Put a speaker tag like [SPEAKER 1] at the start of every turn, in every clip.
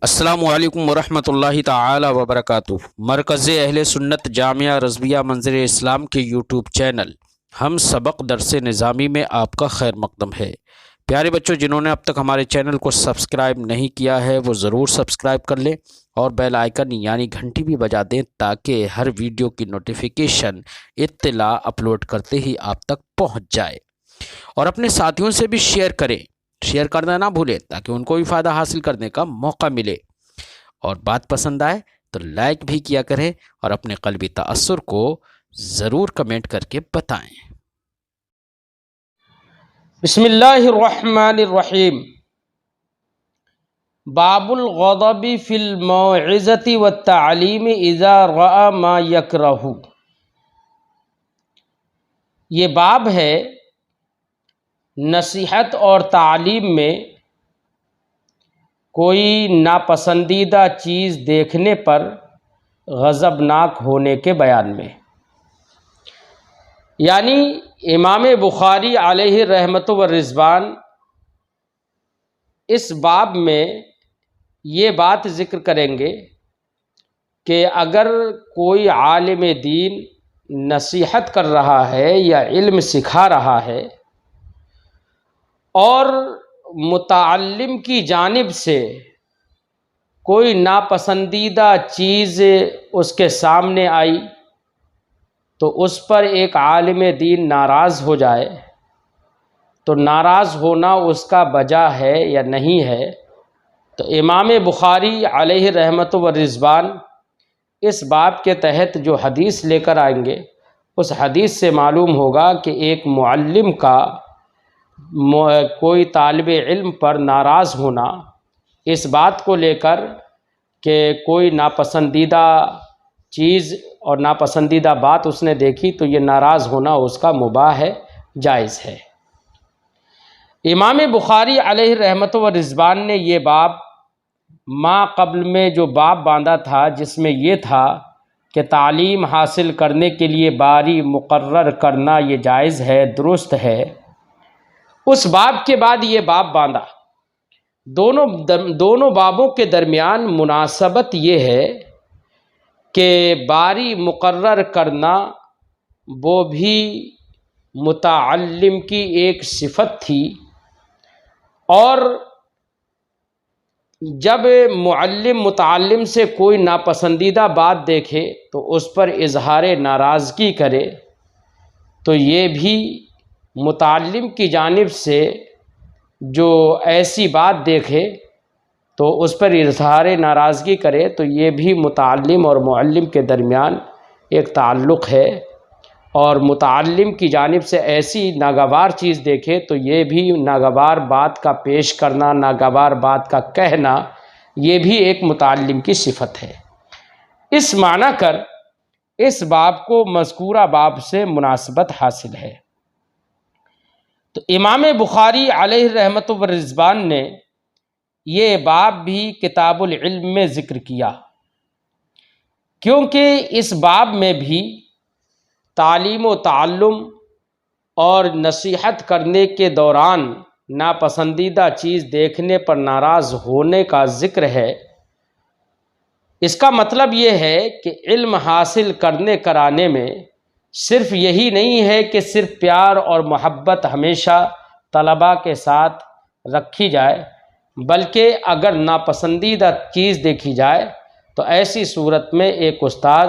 [SPEAKER 1] السلام علیکم ورحمۃ اللہ تعالی وبرکاتہ۔ مرکز اہل سنت جامعہ رضویہ منظر اسلام کے یوٹیوب چینل ہم سبق درس نظامی میں آپ کا خیر مقدم ہے۔ پیارے بچوں، جنہوں نے اب تک ہمارے چینل کو سبسکرائب نہیں کیا ہے وہ ضرور سبسکرائب کر لیں اور بیل آئیکن یعنی گھنٹی بھی بجا دیں تاکہ ہر ویڈیو کی نوٹیفیکیشن اطلاع اپلوڈ کرتے ہی آپ تک پہنچ جائے، اور اپنے ساتھیوں سے بھی شیئر کریں۔ شیئر کرنا نہ بھولیں تاکہ ان کو بھی فائدہ حاصل کرنے کا موقع ملے، اور بات پسند آئے تو لائک بھی کیا کریں اور اپنے قلبی تأثر کو ضرور کمنٹ کر کے بتائیں۔
[SPEAKER 2] بسم اللہ الرحمن الرحیم۔ باب الغضب فی الموعظۃ والتعلیم اذا رأى ما یکرہ۔ یہ باب ہے نصیحت اور تعلیم میں کوئی ناپسندیدہ چیز دیکھنے پر غضبناک ہونے کے بیان میں۔ یعنی امام بخاری علیہ رحمت و رضوان اس باب میں یہ بات ذکر کریں گے کہ اگر کوئی عالم دین نصیحت کر رہا ہے یا علم سکھا رہا ہے اور متعلم کی جانب سے کوئی ناپسندیدہ چیز اس کے سامنے آئی تو اس پر ایک عالم دین ناراض ہو جائے تو ناراض ہونا اس کا بجا ہے یا نہیں ہے؟ تو امام بخاری علیہ رحمت و رضوان اس باب کے تحت جو حدیث لے کر آئیں گے اس حدیث سے معلوم ہوگا کہ ایک معلم کا کوئی طالب علم پر ناراض ہونا اس بات کو لے کر کہ کوئی ناپسندیدہ چیز اور ناپسندیدہ بات اس نے دیکھی تو یہ ناراض ہونا اس کا مباح ہے، جائز ہے۔ امام بخاری علیہ رحمت و رضوان نے یہ باب ما قبل میں جو باب باندھا تھا جس میں یہ تھا کہ تعلیم حاصل کرنے کے لیے باری مقرر کرنا یہ جائز ہے، درست ہے، اس باب کے بعد یہ باب باندھا۔ دونوں بابوں کے درمیان مناسبت یہ ہے کہ باری مقرر کرنا وہ بھی متعلم کی ایک صفت تھی، اور جب معلم متعلم سے کوئی ناپسندیدہ بات دیکھے تو اس پر اظہار ناراضگی کرے تو یہ بھی متعلم کی جانب سے جو ایسی بات دیکھے تو اس پر اظہار ناراضگی کرے تو یہ بھی متعلم اور معلم کے درمیان ایک تعلق ہے، اور متعلم کی جانب سے ایسی ناگوار چیز دیکھے تو یہ بھی ناگوار بات کا پیش کرنا، ناگوار بات کا کہنا، یہ بھی ایک متعلم کی صفت ہے۔ اس معنی کر اس باب کو مذکورہ باب سے مناسبت حاصل ہے۔ تو امام بخاری علیہ رحمت و رضوان نے یہ باب بھی کتاب العلم میں ذکر کیا، کیونکہ اس باب میں بھی تعلیم و تعلم اور نصیحت کرنے کے دوران ناپسندیدہ چیز دیکھنے پر ناراض ہونے کا ذکر ہے۔ اس کا مطلب یہ ہے کہ علم حاصل کرنے کرانے میں صرف یہی نہیں ہے کہ صرف پیار اور محبت ہمیشہ طلباء کے ساتھ رکھی جائے، بلکہ اگر ناپسندیدہ چیز دیکھی جائے تو ایسی صورت میں ایک استاد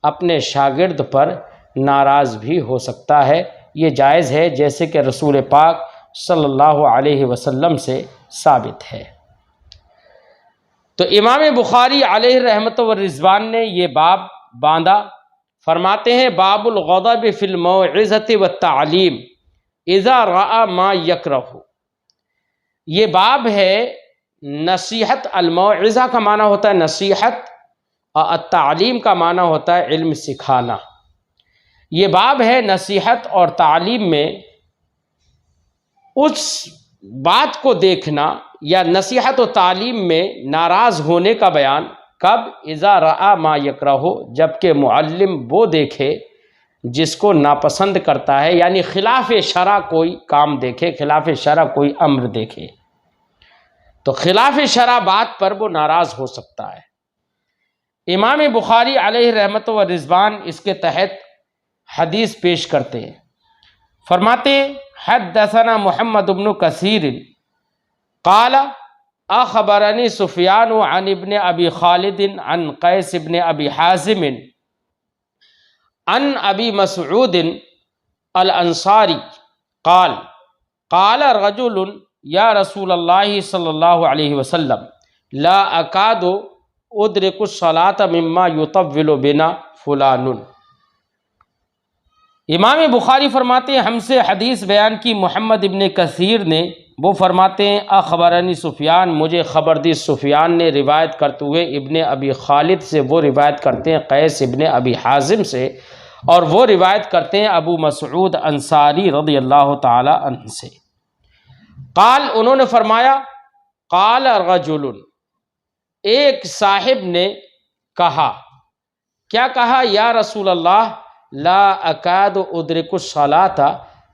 [SPEAKER 2] اپنے شاگرد پر ناراض بھی ہو سکتا ہے، یہ جائز ہے، جیسے کہ رسول پاک صلی اللہ علیہ وسلم سے ثابت ہے۔ تو امام بخاری علیہ رحمت و رضوان نے یہ باب باندھا، فرماتے ہیں باب الغضب فی الموعظۃ والتعلیم اذا رأى ما یکرہ۔ یہ باب ہے نصیحت، الموعظہ کا معنی ہوتا ہے نصیحت اور التعلیم کا معنی ہوتا ہے علم سکھانا۔ یہ باب ہے نصیحت اور تعلیم میں اس بات کو دیکھنا یا نصیحت و تعلیم میں ناراض ہونے کا بیان، کب؟ اذا رأى ما یکرہ، جبکہ معلم وہ دیکھے جس کو ناپسند کرتا ہے، یعنی خلاف شرع کوئی کام دیکھے، خلاف شرع کوئی امر دیکھے۔ تو خلاف شرع بات پر وہ ناراض ہو سکتا ہے۔ امام بخاری علیہ رحمت و رضوان اس کے تحت حدیث پیش کرتے ہیں، فرماتے ہیں حدثنا محمد بن کثیر قال اخبرنی سفیان عن ابن ابی خالد عن قیس ابن ابی حازم عن ابی مسعود الانصاری قال قال رجل یا رسول اللہ صلی اللہ علیہ وسلم لا اکاد ادرک الصلاۃ مما یطول بنا فلان۔ امام بخاری فرماتے ہیں ہم سے حدیث بیان کی محمد ابن کثیر نے، وہ فرماتے ہیں اخبرنی سفیان، مجھے خبر دی سفیان نے روایت کرتے ہوئے ابن ابی خالد سے، وہ روایت کرتے ہیں قیس ابن ابی حازم سے، اور وہ روایت کرتے ہیں ابو مسعود انصاری رضی اللہ تعالی عنہ سے۔ قال، انہوں نے فرمایا قال رجل، ایک صاحب نے کہا، کیا کہا؟ یا رسول اللہ لا اکاد ادرک الصلاۃ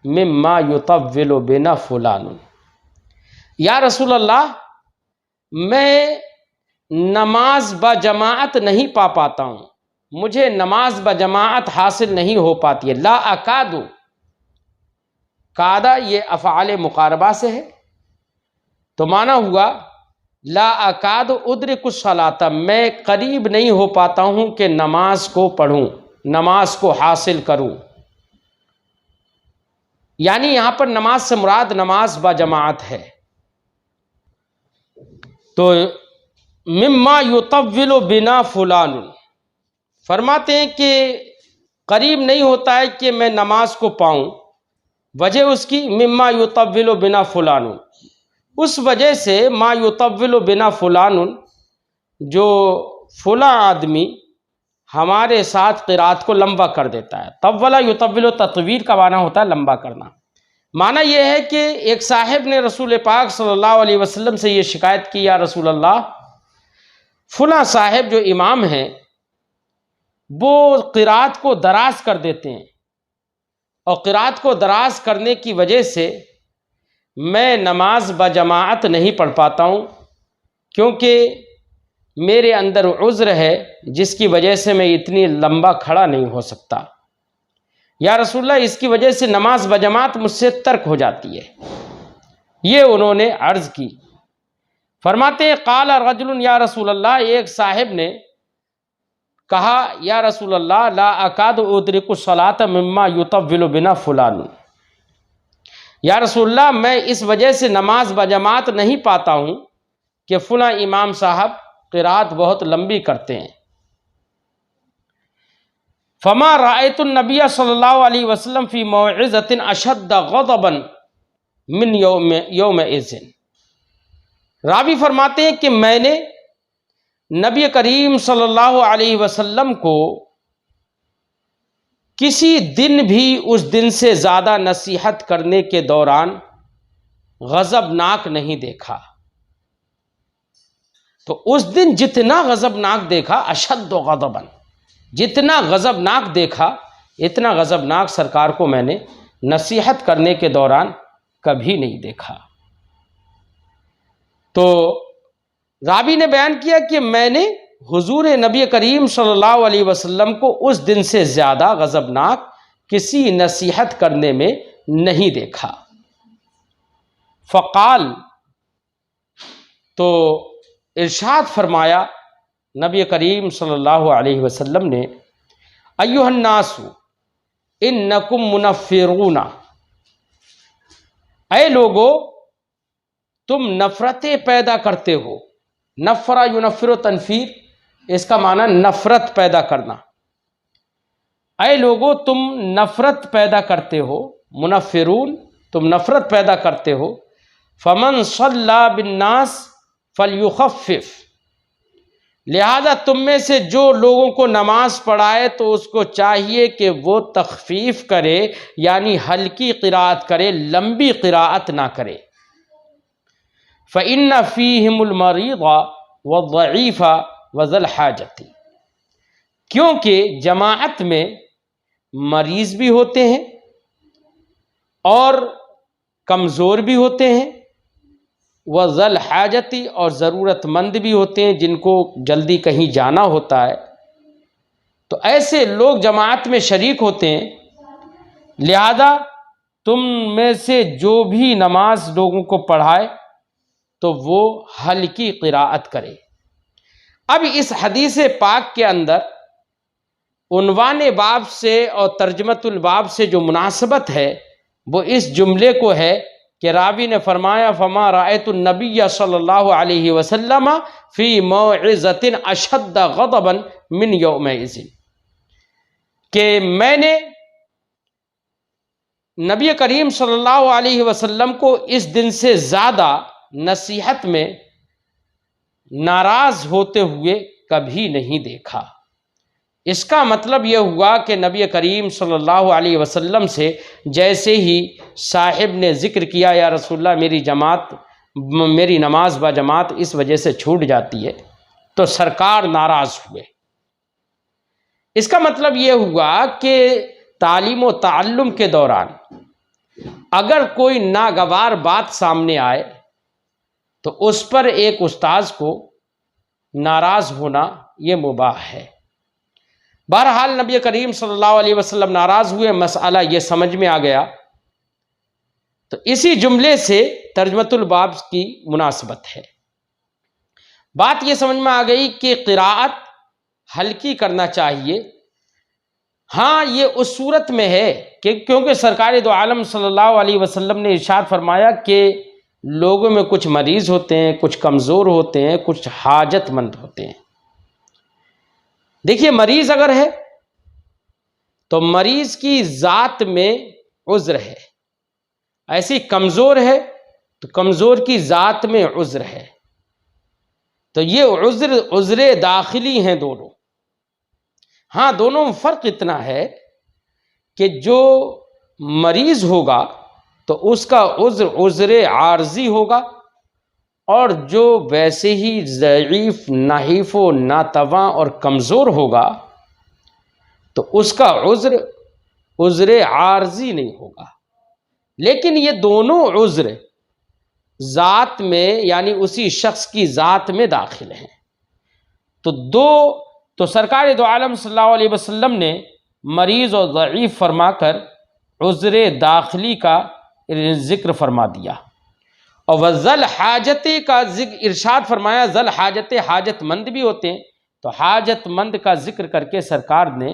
[SPEAKER 2] مما یطول بنا فلان۔ یا رسول اللہ، میں نماز بجماعت نہیں پاتا ہوں، مجھے نماز بجماعت حاصل نہیں ہو پاتی ہے۔ لا اکاد، کادا یہ افعال مقاربہ سے ہے، تو معنی ہوا لا اکاد ادرک الصلاۃ، میں قریب نہیں ہو پاتا ہوں کہ نماز کو پڑھوں، نماز کو حاصل کروں۔ یعنی یہاں پر نماز سے مراد نماز بجماعت ہے۔ تو مما یطول بنا فلان، فرماتے ہیں کہ قریب نہیں ہوتا ہے کہ میں نماز کو پاؤں، وجہ اس کی مما یطول بنا فلان، اس وجہ سے ما یطول بنا فلان، جو فلاں آدمی ہمارے ساتھ قرات کو لمبا کر دیتا ہے۔ طولا یطول، تطویل کا معنی ہوتا ہے لمبا کرنا۔ معنی یہ ہے کہ ایک صاحب نے رسول پاک صلی اللہ علیہ وسلم سے یہ شکایت کی، یا رسول اللہ، فلاں صاحب جو امام ہیں وہ قرات کو دراز کر دیتے ہیں، اور قرات کو دراز کرنے کی وجہ سے میں نماز بجماعت نہیں پڑھ پاتا ہوں، کیونکہ میرے اندر عذر ہے جس کی وجہ سے میں اتنی لمبا کھڑا نہیں ہو سکتا۔ یا رسول اللہ، اس کی وجہ سے نماز بجماعت مجھ سے ترک ہو جاتی ہے۔ یہ انہوں نے عرض کی۔ فرماتے ہیں قال رجل، یا رسول اللہ، ایک صاحب نے کہا، یا رسول اللہ لا اکاد ادرک الصلاۃ مما یطول بنا فلان، یا رسول اللہ، میں اس وجہ سے نماز بجماعت نہیں پاتا ہوں کہ فلاں امام صاحب قرات بہت لمبی کرتے ہیں۔ فما رأیت النبی صلی اللہ علیہ وسلم فی موعظۃ اشد غضبا من یومئذ۔ راوی فرماتے ہیں کہ میں نے نبی کریم صلی اللہ علیہ وسلم کو کسی دن بھی اس دن سے زیادہ نصیحت کرنے کے دوران غضبناک نہیں دیکھا۔ تو اس دن جتنا غضبناک دیکھا، اشد غضبا، جتنا غضبناک دیکھا، اتنا غضبناک سرکار کو میں نے نصیحت کرنے کے دوران کبھی نہیں دیکھا۔ تو راوی نے بیان کیا کہ میں نے حضور نبی کریم صلی اللہ علیہ وسلم کو اس دن سے زیادہ غضبناک کسی نصیحت کرنے میں نہیں دیکھا۔ فقال، تو ارشاد فرمایا نبی کریم صلی اللہ علیہ وسلم نے، ایھا الناس انکم منفرون، اے لوگو، تم نفرتیں پیدا کرتے ہو۔ نفرہ ینفر تنفیر، اس کا معنی نفرت پیدا کرنا۔ اے لوگو، تم نفرت پیدا کرتے ہو، منفرون، تم نفرت پیدا کرتے ہو۔ فمن صلی بالناس فلیخفف، لہذا تم میں سے جو لوگوں کو نماز پڑھائے تو اس کو چاہیے کہ وہ تخفیف کرے، یعنی ہلکی قراءت کرے، لمبی قراءت نہ کرے۔ فإن فیہم المریض والضعیف وذی الحاجۃ، کیونکہ جماعت میں مریض بھی ہوتے ہیں اور کمزور بھی ہوتے ہیں وذل حاجتی، اور ضرورت مند بھی ہوتے ہیں جن کو جلدی کہیں جانا ہوتا ہے، تو ایسے لوگ جماعت میں شریک ہوتے ہیں۔ لہذا تم میں سے جو بھی نماز لوگوں کو پڑھائے تو وہ ہلکی قراءت کرے۔ اب اس حدیث پاک کے اندر عنوان باب سے اور ترجمۃ الباب سے جو مناسبت ہے وہ اس جملے کو ہے کہ راوی نے فرمایا فما رأیت النبی صلی اللہ علیہ وسلم فی موعظۃ اشد غضبا من یومئذ، کہ میں نے نبی کریم صلی اللہ علیہ وسلم کو اس دن سے زیادہ نصیحت میں ناراض ہوتے ہوئے کبھی نہیں دیکھا۔ اس کا مطلب یہ ہوا کہ نبی کریم صلی اللہ علیہ وسلم سے جیسے ہی صاحب نے ذکر کیا یا رسول اللہ میری نماز با جماعت اس وجہ سے چھوٹ جاتی ہے، تو سرکار ناراض ہوئے۔ اس کا مطلب یہ ہوا کہ تعلیم و تعلم کے دوران اگر کوئی ناگوار بات سامنے آئے تو اس پر ایک استاذ کو ناراض ہونا یہ مباح ہے۔ بہرحال نبی کریم صلی اللہ علیہ وسلم ناراض ہوئے، مسئلہ یہ سمجھ میں آ گیا، تو اسی جملے سے ترجمۃ الباب کی مناسبت ہے۔ بات یہ سمجھ میں آ گئی کہ قراءت ہلکی کرنا چاہیے۔ ہاں یہ اس صورت میں ہے کہ کیونکہ سرکار دو عالم صلی اللہ علیہ وسلم نے ارشاد فرمایا کہ لوگوں میں کچھ مریض ہوتے ہیں، کچھ کمزور ہوتے ہیں، کچھ حاجت مند ہوتے ہیں۔ دیکھیے مریض اگر ہے تو مریض کی ذات میں عذر ہے، ایسی کمزور ہے تو کمزور کی ذات میں عذر ہے، تو یہ عذر داخلی ہیں دونوں۔ ہاں دونوں میں فرق اتنا ہے کہ جو مریض ہوگا تو اس کا عذر عارضی ہوگا، اور جو ویسے ہی ضعیف، نحیف و ناتواں اور کمزور ہوگا تو اس کا عذر عارضی نہیں ہوگا۔ لیکن یہ دونوں عذر ذات میں یعنی اسی شخص کی ذات میں داخل ہیں، تو سرکار دو عالم صلی اللہ علیہ وسلم نے مریض اور ضعیف فرما کر عذر داخلی کا ذکر فرما دیا، اور وذل حاجت کا ذکر ارشاد فرمایا۔ ذل حاجت، حاجت مند بھی ہوتے ہیں، تو حاجت مند کا ذکر کر کے سرکار نے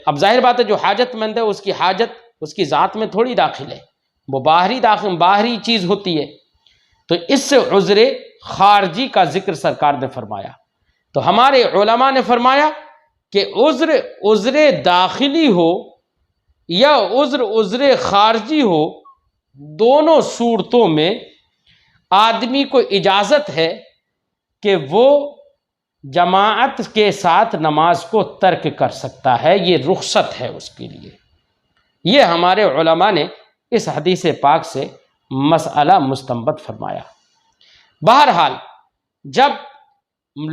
[SPEAKER 2] اب ظاہر بات ہے جو حاجت مند ہے اس کی حاجت اس کی ذات میں تھوڑی داخل ہے، وہ باہری چیز ہوتی ہے، تو اس سے عذر خارجی کا ذکر سرکار نے فرمایا۔ تو ہمارے علماء نے فرمایا کہ عذر داخلی ہو یا عذر خارجی ہو، دونوں صورتوں میں آدمی کو اجازت ہے کہ وہ جماعت کے ساتھ نماز کو ترک کر سکتا ہے، یہ رخصت ہے اس کے لیے۔ یہ ہمارے علماء نے اس حدیث پاک سے مسئلہ مستنبط فرمایا۔ بہرحال جب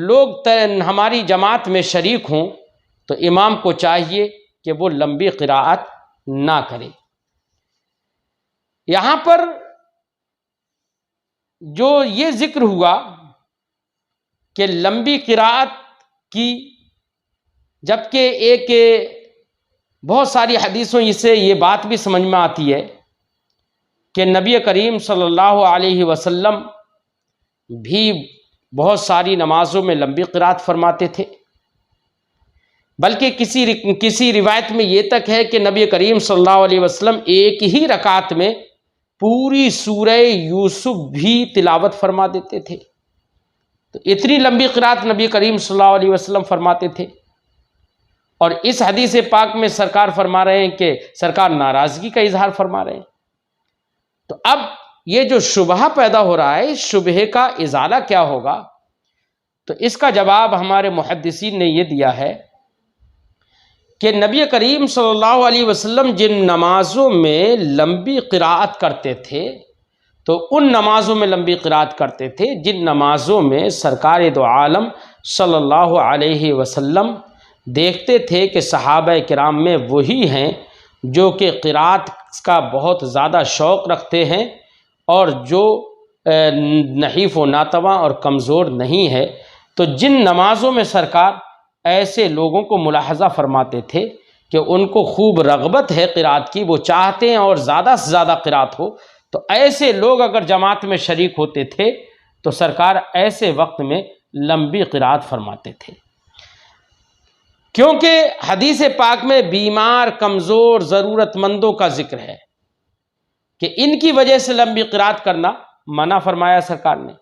[SPEAKER 2] لوگ ہماری جماعت میں شریک ہوں تو امام کو چاہیے کہ وہ لمبی قراءت نہ کرے۔ یہاں پر جو یہ ذکر ہوا کہ لمبی قراءت کی، جبکہ ایک بہت ساری حدیثوں سے یہ بات بھی سمجھ میں آتی ہے کہ نبی کریم صلی اللہ علیہ وسلم بھی بہت ساری نمازوں میں لمبی قراءت فرماتے تھے، بلکہ کسی روایت میں یہ تک ہے کہ نبی کریم صلی اللہ علیہ وسلم ایک ہی رکعت میں پوری سورہ یوسف بھی تلاوت فرما دیتے تھے۔ تو اتنی لمبی قراءت نبی کریم صلی اللہ علیہ وسلم فرماتے تھے، اور اس حدیث پاک میں سرکار فرما رہے ہیں کہ سرکار ناراضگی کا اظہار فرما رہے ہیں۔ تو اب یہ جو شبہہ پیدا ہو رہا ہے، اس شبہے کا ازالہ کیا ہوگا؟ تو اس کا جواب ہمارے محدثین نے یہ دیا ہے کہ نبی کریم صلی اللہ علیہ وسلم جن نمازوں میں لمبی قراءت کرتے تھے تو ان نمازوں میں لمبی قراءت کرتے تھے جن نمازوں میں سرکار دو عالم صلی اللہ علیہ وسلم دیکھتے تھے کہ صحابہ کرام میں وہی ہیں جو کہ قراءت کا بہت زیادہ شوق رکھتے ہیں اور جو نحیف و ناتواں اور کمزور نہیں ہے۔ تو جن نمازوں میں سرکار ایسے لوگوں کو ملاحظہ فرماتے تھے کہ ان کو خوب رغبت ہے قرات کی، وہ چاہتے ہیں اور زیادہ سے زیادہ قرات ہو، تو ایسے لوگ اگر جماعت میں شریک ہوتے تھے تو سرکار ایسے وقت میں لمبی قرات فرماتے تھے، کیونکہ حدیث پاک میں بیمار، کمزور، ضرورت مندوں کا ذکر ہے کہ ان کی وجہ سے لمبی قرات کرنا منع فرمایا سرکار نے۔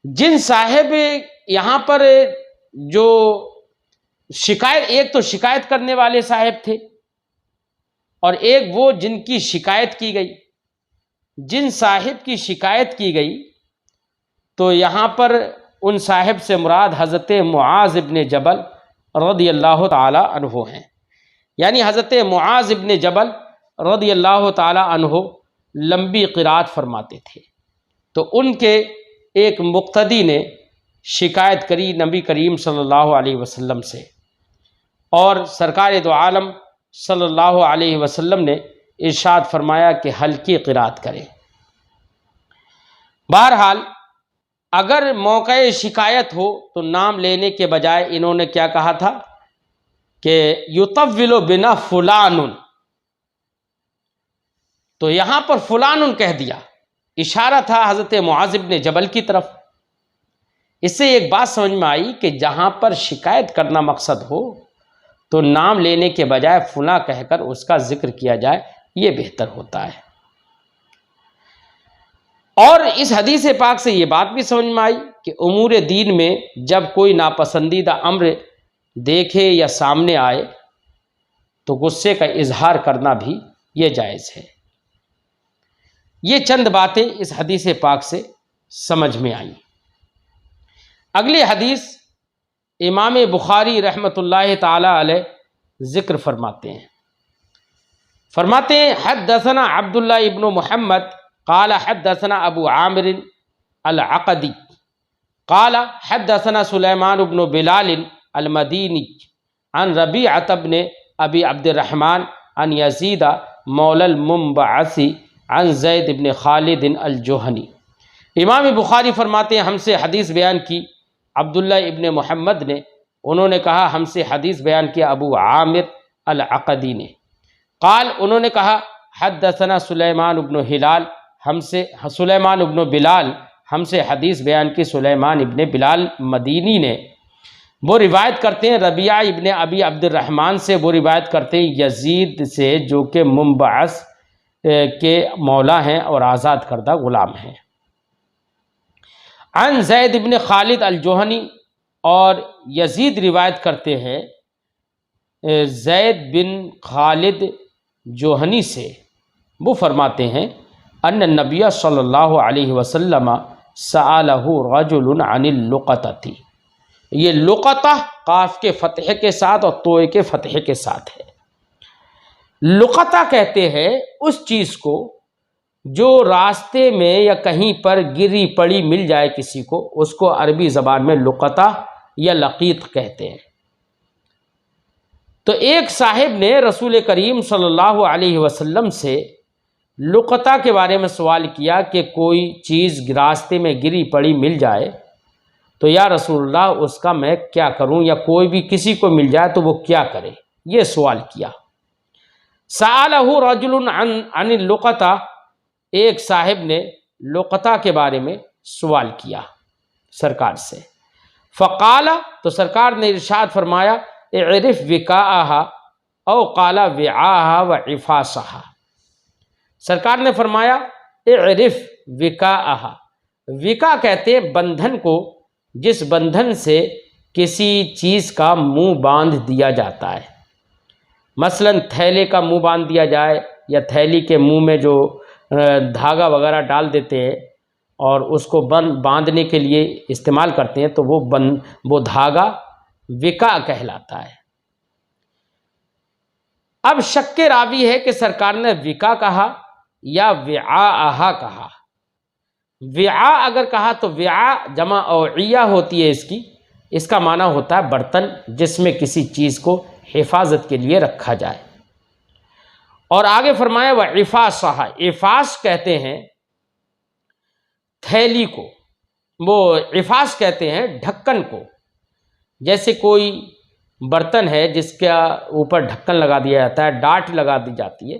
[SPEAKER 2] جن صاحب یہاں پر جو شکایت، ایک تو شکایت کرنے والے صاحب تھے اور ایک وہ جن کی شکایت کی گئی۔ جن صاحب کی شکایت کی گئی تو یہاں پر ان صاحب سے مراد حضرت معاذ ابن جبل رضی اللہ تعالی عنہ ہیں، یعنی حضرت معاذ ابن جبل رضی اللہ تعالی عنہ لمبی قرات فرماتے تھے، تو ان کے ایک مقتدی نے شکایت کری نبی کریم صلی اللہ علیہ وسلم سے، اور سرکار دو عالم صلی اللہ علیہ وسلم نے ارشاد فرمایا کہ ہلکی قرات کریں۔ بہرحال اگر موقع شکایت ہو تو نام لینے کے بجائے انہوں نے کیا کہا تھا کہ یطول بنا فلان، تو یہاں پر فلان کہہ دیا، اشارہ تھا حضرت معاذ بن جبل کی طرف۔ اس سے ایک بات سمجھ میں آئی کہ جہاں پر شکایت کرنا مقصد ہو تو نام لینے کے بجائے فلاں کہہ کر اس کا ذکر کیا جائے، یہ بہتر ہوتا ہے۔ اور اس حدیث پاک سے یہ بات بھی سمجھ میں آئی کہ امور دین میں جب کوئی ناپسندیدہ امر دیکھے یا سامنے آئے تو غصے کا اظہار کرنا بھی یہ جائز ہے۔ یہ چند باتیں اس حدیث پاک سے سمجھ میں آئیں۔ اگلی حدیث امام بخاری رحمۃ اللہ تعالی علیہ ذکر فرماتے ہیں حدثنا عبداللہ ابن محمد قال حدثنا ابو عامر العقدی قال حدثنا سلیمان بن بلال المدینی عن ربیعۃ بن ابی عبد الرحمن عن یزید مولی المنبعث عن زید بن خالد الجہنی۔ امام بخاری فرماتے ہیں ہم سے حدیث بیان کی عبداللہ ابن محمد نے، انہوں نے کہا ہم سے حدیث بیان کیا ابو عامر العقدی نے، قال انہوں نے کہا حدثنا سلیمان بن بلال ہم سے حدیث بیان کی سلیمان ابن بلال مدینی نے، وہ روایت کرتے ہیں ربیعہ ابن ابی عبد الرحمن سے، وہ روایت کرتے ہیں یزید سے جو کہ منبعث کے مولا ہیں اور آزاد کردہ غلام ہیں، عن زید بن خالد الجوہنی، اور یزید روایت کرتے ہیں زید بن خالد جوہنی سے، وہ فرماتے ہیں ان النبی صلی اللہ علیہ وسلم سألہ رجل عن اللقطۃ، یہ لقطہ قاف کے فتح کے ساتھ اور توئے کے فتح کے ساتھ ہے۔ لقطہ کہتے ہیں اس چیز کو جو راستے میں یا کہیں پر گری پڑی مل جائے کسی کو، اس کو عربی زبان میں لقطہ یا لقیط کہتے ہیں۔ تو ایک صاحب نے رسول کریم صلی اللہ علیہ وسلم سے لقطہ کے بارے میں سوال کیا کہ کوئی چیز راستے میں گری پڑی مل جائے تو یا رسول اللہ اس کا میں کیا کروں، یا کوئی بھی کسی کو مل جائے تو وہ کیا کرے، یہ سوال کیا۔ سألہ رجل عن اللقطہ، ایک صاحب نے لقطہ کے بارے میں سوال کیا سرکار سے، فقال، تو سرکار نے ارشاد فرمایا اعرف وکاءہا او قال وعاءہا وعفاصہا، سرکار نے فرمایا اعرف وکاءہا، وکا کہتے ہیں بندھن کو، جس بندھن سے کسی چیز کا منہ باندھ دیا جاتا ہے، مثلا تھیلے کا منہ باندھ دیا جائے، یا تھیلی کے منہ میں جو دھاگا وغیرہ ڈال دیتے ہیں اور اس کو باندھنے کے لیے استعمال کرتے ہیں، تو وہ دھاگا وکا کہلاتا ہے۔ اب شک راوی ہے کہ سرکار نے وکا کہا یا وعاءہا کہا۔ وعاء اگر کہا تو وعاء جمع اوعیہ ہوتی ہے اس کا معنی ہوتا ہے برتن جس میں کسی چیز کو حفاظت کے لیے رکھا جائے۔ اور آگے فرمایا وعفاصہا، عفاص کہتے ہیں تھیلی کو، وہ عفاس کہتے ہیں ڈھکن کو، جیسے کوئی برتن ہے جس کا اوپر ڈھکن لگا دیا جاتا ہے، ڈاٹ لگا دی جاتی ہے،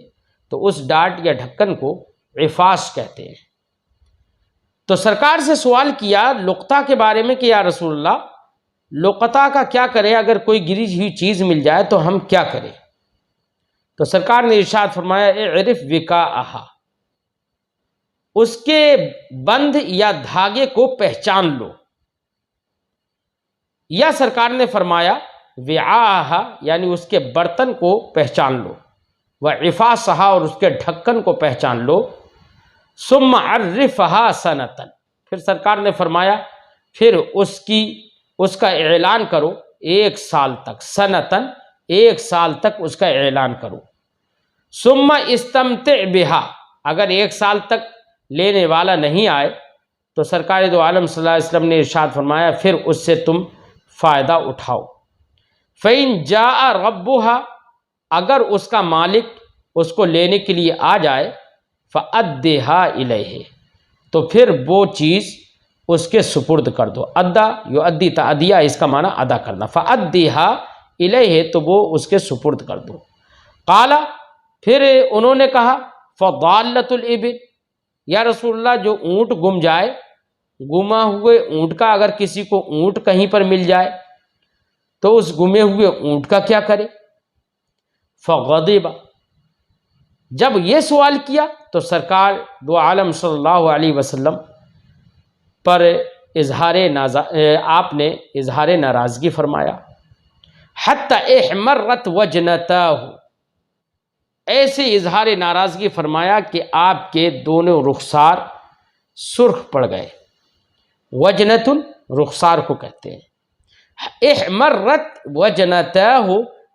[SPEAKER 2] تو اس ڈاٹ یا ڈھکن کو عفاس کہتے ہیں۔ تو سرکار سے سوال کیا لقطہ کے بارے میں کہ یا رسول اللہ لقطہ کا کیا کریں، اگر کوئی گری ہوئی چیز مل جائے تو ہم کیا کریں؟ تو سرکار نے ارشاد فرمایا اعرف وکاءھا، اس کے بند یا دھاگے کو پہچان لو، یا سرکار نے فرمایا وعاءھا یعنی اس کے برتن کو پہچان لو، وعفاسھا اور اس کے ڈھکن کو پہچان لو، ثم عرفھا سنۃ، پھر سرکار نے فرمایا پھر اس کا اعلان کرو 1 سال تک، سنتن 1 سال تک اس کا اعلان کرو، ثم استمتع بھا، اگر 1 سال تک لینے والا نہیں آئے تو سرکار دو عالم صلی اللہ علیہ وسلم نے ارشاد فرمایا پھر اس سے تم فائدہ اٹھاؤ، فإن جاء ربھا، اگر اس کا مالک اس کو لینے کے لیے آ جائے، فأدھا الیہ، تو پھر وہ چیز اس کے سپرد کر دو، ادا یؤدی تعدیہ اس کا معنی ادا کرنا، فأدھا الیہ تو وہ اس کے سپرد کر دو۔ قال، پھر انہوں نے کہا فضالۃ الابل، یا رسول اللہ جو اونٹ گم جائے، گما ہوئے اونٹ کا، اگر کسی کو اونٹ کہیں پر مل جائے تو اس گمے ہوئے اونٹ کا کیا کرے؟ فغضب، جب یہ سوال کیا تو سرکار دو عالم صلی اللہ علیہ وسلم پر آپ نے اظہار ناراضگی فرمایا، حتی احمرت وجنتاہ، ایسے اظہار ناراضگی فرمایا کہ آپ کے دونوں رخسار سرخ پڑ گئے، وجنت رخسار کو کہتے ہیں، احمرت وجنتاہ،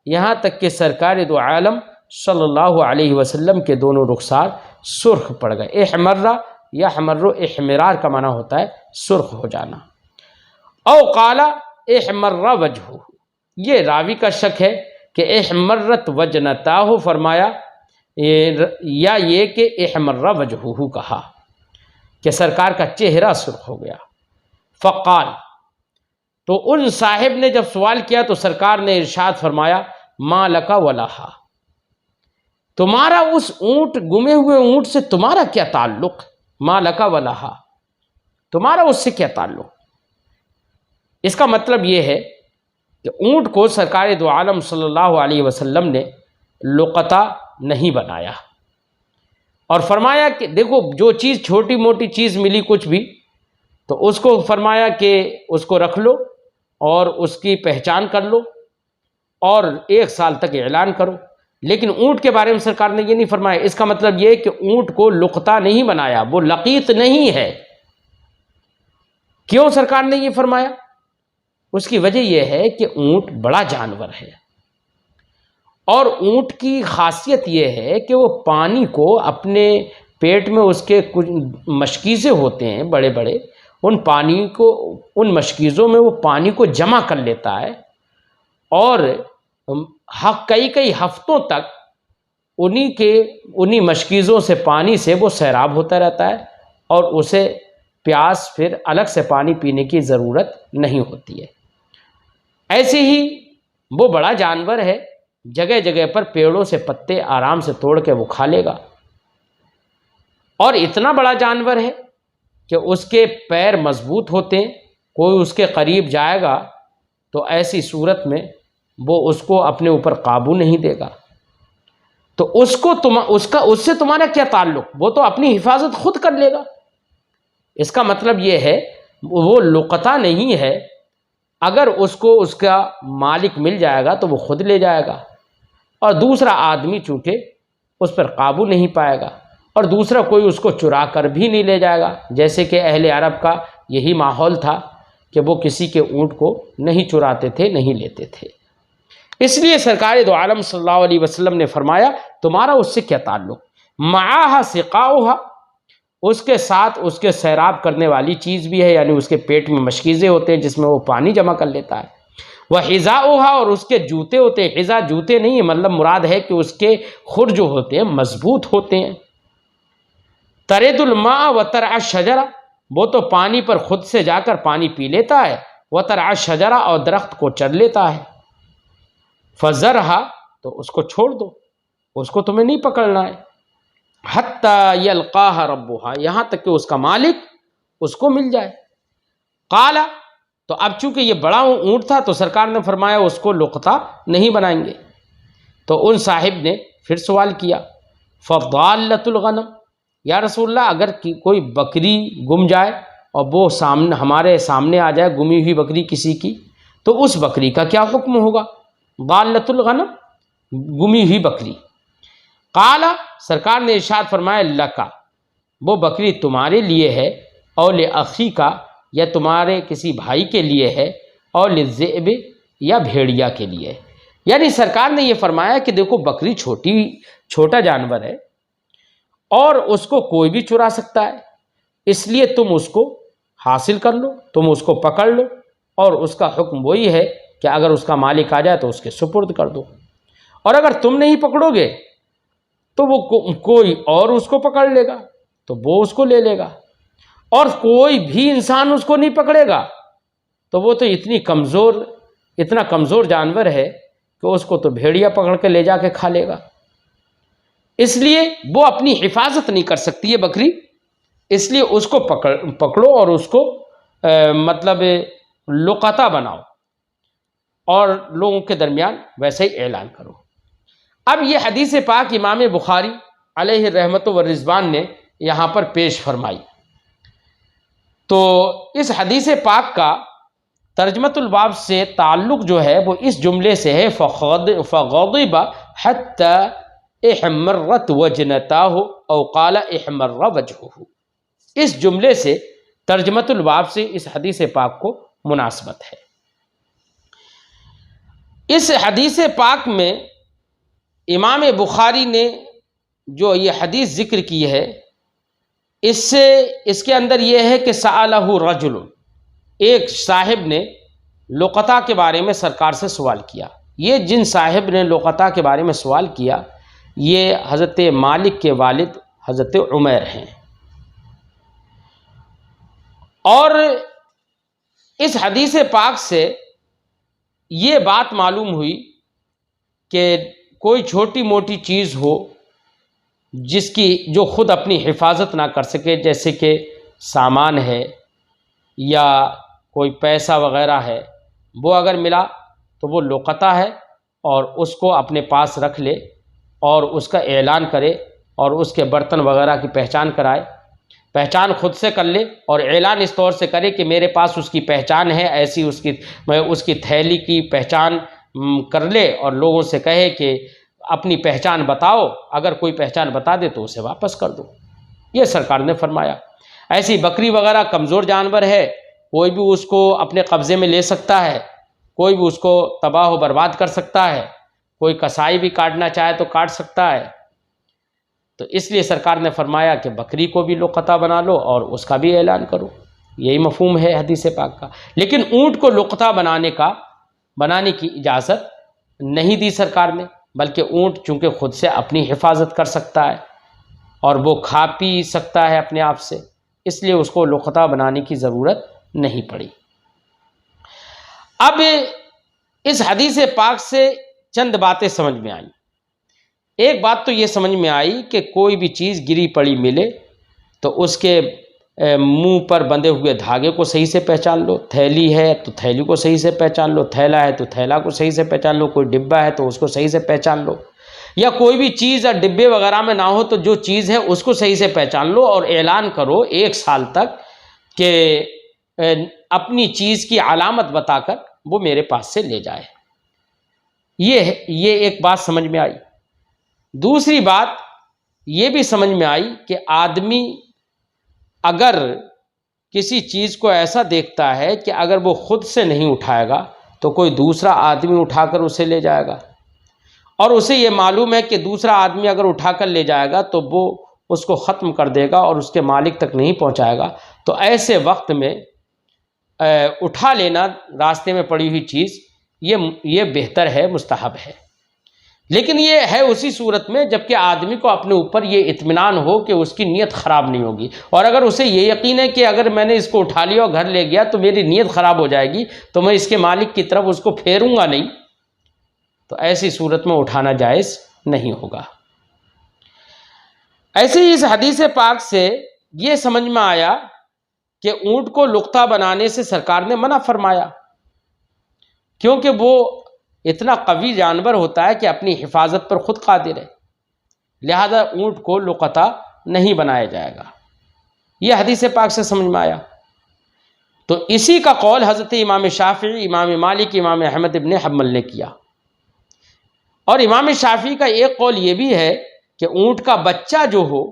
[SPEAKER 2] یہاں تک کہ سرکار دو عالم صلی اللہ علیہ وسلم کے دونوں رخسار سرخ پڑ گئے۔ احمرہ یا احمر احمرار کا معنی ہوتا ہے سرخ ہو جانا، او قال احمر وجہہ، یہ راوی کا شک ہے کہ احمرت وجنتاہ فرمایا یا یہ کہ احمر وجہہ کہا کہ سرکار کا چہرہ سرخ ہو گیا۔ فقال، تو ان صاحب نے جب سوال کیا تو سرکار نے ارشاد فرمایا ما لک ولہا، تمہارا اس اونٹ گمے ہوئے اونٹ سے تمہارا کیا تعلق؟ ما لک ولہا، تمہارا اس سے کیا تعلق؟ اس کا مطلب یہ ہے کہ اونٹ کو سرکار دو عالم صلی اللہ علیہ وسلم نے لقطہ نہیں بنایا، اور فرمایا کہ دیکھو جو چیز چھوٹی موٹی چیز ملی کچھ بھی تو اس کو فرمایا کہ اس کو رکھ لو اور اس کی پہچان کر لو اور 1 سال تک اعلان کرو، لیکن اونٹ کے بارے میں سرکار نے یہ نہیں فرمایا۔ اس کا مطلب یہ کہ اونٹ کو لقطہ نہیں بنایا، وہ لقیط نہیں ہے۔ کیوں سرکار نے یہ فرمایا؟ اس کی وجہ یہ ہے کہ اونٹ بڑا جانور ہے، اور اونٹ کی خاصیت یہ ہے کہ وہ پانی کو اپنے پیٹ میں، اس کے کچھ مشکیزیں ہوتے ہیں بڑے بڑے، ان مشکیزوں میں وہ پانی کو جمع کر لیتا ہے، اور کئی ہفتوں تک انہی مشکیزوں سے پانی سے وہ سیراب ہوتا رہتا ہے، اور اسے پیاس پھر الگ سے پانی پینے کی ضرورت نہیں ہوتی ہے۔ ایسے ہی وہ بڑا جانور ہے، جگہ جگہ پر پیڑوں سے پتے آرام سے توڑ کے وہ کھا لے گا، اور اتنا بڑا جانور ہے کہ اس کے پیر مضبوط ہوتے ہیں، کوئی اس کے قریب جائے گا تو ایسی صورت میں وہ اس کو اپنے اوپر قابو نہیں دے گا، تو اس سے تمہارا کیا تعلق؟ وہ تو اپنی حفاظت خود کر لے گا۔ اس کا مطلب یہ ہے وہ لقطہ نہیں ہے، اگر اس کو اس کا مالک مل جائے گا تو وہ خود لے جائے گا، اور دوسرا آدمی چونکہ اس پر قابو نہیں پائے گا، اور دوسرا کوئی اس کو چرا کر بھی نہیں لے جائے گا، جیسے کہ اہل عرب کا یہی ماحول تھا کہ وہ کسی کے اونٹ کو نہیں چراتے تھے، نہیں لیتے تھے۔ اس لیے سرکار دو عالم صلی اللہ علیہ وسلم نے فرمایا تمہارا اس سے کیا تعلق؟ معاہا سقاؤہا، اس کے ساتھ اس کے سیراب کرنے والی چیز بھی ہے، یعنی اس کے پیٹ میں مشکیزیں ہوتے ہیں جس میں وہ پانی جمع کر لیتا ہے، وحذاؤہا، اور اس کے جوتے ہوتے ہیں، حذا جوتے نہیں، مطلب مراد ہے کہ اس کے خر جو ہوتے ہیں مضبوط ہوتے ہیں، ترد الماء وترعى الشجرہ، وہ تو پانی پر خود سے جا کر پانی پی لیتا ہے، وترعى الشجرہ اور درخت کو چر لیتا ہے، فذرها تو اس کو چھوڑ دو، اس کو تمہیں نہیں پکڑنا ہے، حتی یلقاها ربها یہاں تک کہ اس کا مالک اس کو مل جائے۔ قال تو اب چونکہ یہ بڑا اونٹ تھا تو سرکار نے فرمایا اس کو لقطہ نہیں بنائیں گے۔ تو ان صاحب نے پھر سوال کیا، فضالۃ الغنم، یا رسول اللہ اگر کوئی بکری گم جائے اور وہ ہمارے سامنے آ جائے گمی ہوئی بکری کسی کی، تو اس بکری کا کیا حکم ہوگا؟ ضالۃ الغنم، گمی ہوئی بکری۔ قال سرکار نے ارشاد فرمایا لکا، وہ بکری تمہارے لیے ہے، اور لأخی کا یا تمہارے کسی بھائی کے لیے ہے، اور للذئب یا بھیڑیا کے لیے۔ یعنی سرکار نے یہ فرمایا کہ دیکھو بکری چھوٹا جانور ہے اور اس کو کوئی بھی چرا سکتا ہے، اس لیے تم اس کو حاصل کر لو، تم اس کو پکڑ لو، اور اس کا حکم وہی ہے کہ اگر اس کا مالک آ جائے تو اس کے سپرد کر دو، اور اگر تم نہیں پکڑو گے تو وہ کوئی اور اس کو پکڑ لے گا تو وہ اس کو لے لے گا، اور کوئی بھی انسان اس کو نہیں پکڑے گا تو وہ تو اتنا کمزور جانور ہے کہ اس کو تو بھیڑیا پکڑ کے لے جا کے کھا لے گا، اس لیے وہ اپنی حفاظت نہیں کر سکتی ہے بکری، اس لیے اس کو پکڑو اور اس کو لقطہ بناؤ اور لوگوں کے درمیان ویسے ہی اعلان کرو۔ اب یہ حدیث پاک امام بخاری علیہ رحمت و رضوان نے یہاں پر پیش فرمائی، تو اس حدیث پاک کا ترجمۃ الباب سے تعلق جو ہے وہ اس جملے سے ہے، فغضب حتی احمرت وجنتاہ او قال احمر وجہہ، اس جملے سے ترجمۃ الباب سے اس حدیث پاک کو مناسبت ہے۔ اس حدیث پاک میں امام بخاری نے جو یہ حدیث ذکر کی ہے، اس کے اندر یہ ہے کہ سألہ رجل، ایک صاحب نے لقطہ کے بارے میں سرکار سے سوال کیا۔ یہ جن صاحب نے لقطہ کے بارے میں سوال کیا یہ حضرت مالک کے والد حضرت عمیر ہیں، اور اس حدیث پاک سے یہ بات معلوم ہوئی کہ کوئی چھوٹی موٹی چیز ہو جو خود اپنی حفاظت نہ کر سکے، جیسے کہ سامان ہے یا کوئی پیسہ وغیرہ ہے، وہ اگر ملا تو وہ لقطہ ہے، اور اس کو اپنے پاس رکھ لے اور اس کا اعلان کرے اور اس کے برتن وغیرہ کی پہچان کرائے، پہچان خود سے کر لے اور اعلان اس طور سے کرے کہ میرے پاس اس کی پہچان ہے، ایسی اس کی تھیلی کی پہچان کر لے اور لوگوں سے کہے کہ اپنی پہچان بتاؤ، اگر کوئی پہچان بتا دے تو اسے واپس کر دو۔ یہ سرکار نے فرمایا۔ ایسی بکری وغیرہ کمزور جانور ہے، کوئی بھی اس کو اپنے قبضے میں لے سکتا ہے، کوئی بھی اس کو تباہ و برباد کر سکتا ہے، کوئی کسائی بھی کاٹنا چاہے تو کاٹ سکتا ہے، تو اس لیے سرکار نے فرمایا کہ بکری کو بھی لقطہ بنا لو اور اس کا بھی اعلان کرو۔ یہی مفہوم ہے حدیث پاک کا۔ لیکن اونٹ کو لقطہ بنانے کی اجازت نہیں دی سرکار نے، بلکہ اونٹ چونکہ خود سے اپنی حفاظت کر سکتا ہے اور وہ کھا پی سکتا ہے اپنے آپ سے، اس لیے اس کو لقطہ بنانے کی ضرورت نہیں پڑی۔ اب اس حدیث پاک سے چند باتیں سمجھ میں آئیں۔ ایک بات تو یہ سمجھ میں آئی کہ کوئی بھی چیز گری پڑی ملے تو اس کے منہ پر بندھے ہوئے دھاگے کو صحیح سے پہچان لو، تھیلی ہے تو تھیلی کو صحیح سے پہچان لو، تھیلا ہے تو تھیلا کو صحیح سے پہچان لو، کوئی ڈبہ ہے تو اس کو صحیح سے پہچان لو، یا کوئی بھی چیز ڈبے وغیرہ میں نہ ہو تو جو چیز ہے اس کو صحیح سے پہچان لو اور اعلان کرو 1 سال تک کہ اپنی چیز کی علامت بتا کر وہ میرے پاس سے لے جائے۔ یہ ایک بات سمجھ میں آئی۔ دوسری بات یہ بھی سمجھ میں آئی کہ آدمی اگر کسی چیز کو ایسا دیکھتا ہے کہ اگر وہ خود سے نہیں اٹھائے گا تو کوئی دوسرا آدمی اٹھا کر اسے لے جائے گا، اور اسے یہ معلوم ہے کہ دوسرا آدمی اگر اٹھا کر لے جائے گا تو وہ اس کو ختم کر دے گا اور اس کے مالک تک نہیں پہنچائے گا، تو ایسے وقت میں اٹھا لینا راستے میں پڑی ہوئی چیز یہ بہتر ہے، مستحب ہے۔ لیکن یہ ہے اسی صورت میں جب کہ آدمی کو اپنے اوپر یہ اطمینان ہو کہ اس کی نیت خراب نہیں ہوگی، اور اگر اسے یہ یقین ہے کہ اگر میں نے اس کو اٹھا لیا اور گھر لے گیا تو میری نیت خراب ہو جائے گی، تو میں اس کے مالک کی طرف اس کو پھیروں گا نہیں، تو ایسی صورت میں اٹھانا جائز نہیں ہوگا۔ ایسے ہی اس حدیث پاک سے یہ سمجھ میں آیا کہ اونٹ کو لقطہ بنانے سے سرکار نے منع فرمایا، کیونکہ وہ اتنا قوی جانور ہوتا ہے کہ اپنی حفاظت پر خود قادر ہے، لہذا اونٹ کو لقطہ نہیں بنایا جائے گا۔ یہ حدیث پاک سے سمجھ میں آیا۔ تو اسی کا قول حضرت امام شافعی، امام مالک، امام احمد ابن حنبل نے کیا، اور امام شافعی کا ایک قول یہ بھی ہے کہ اونٹ کا بچہ جو ہو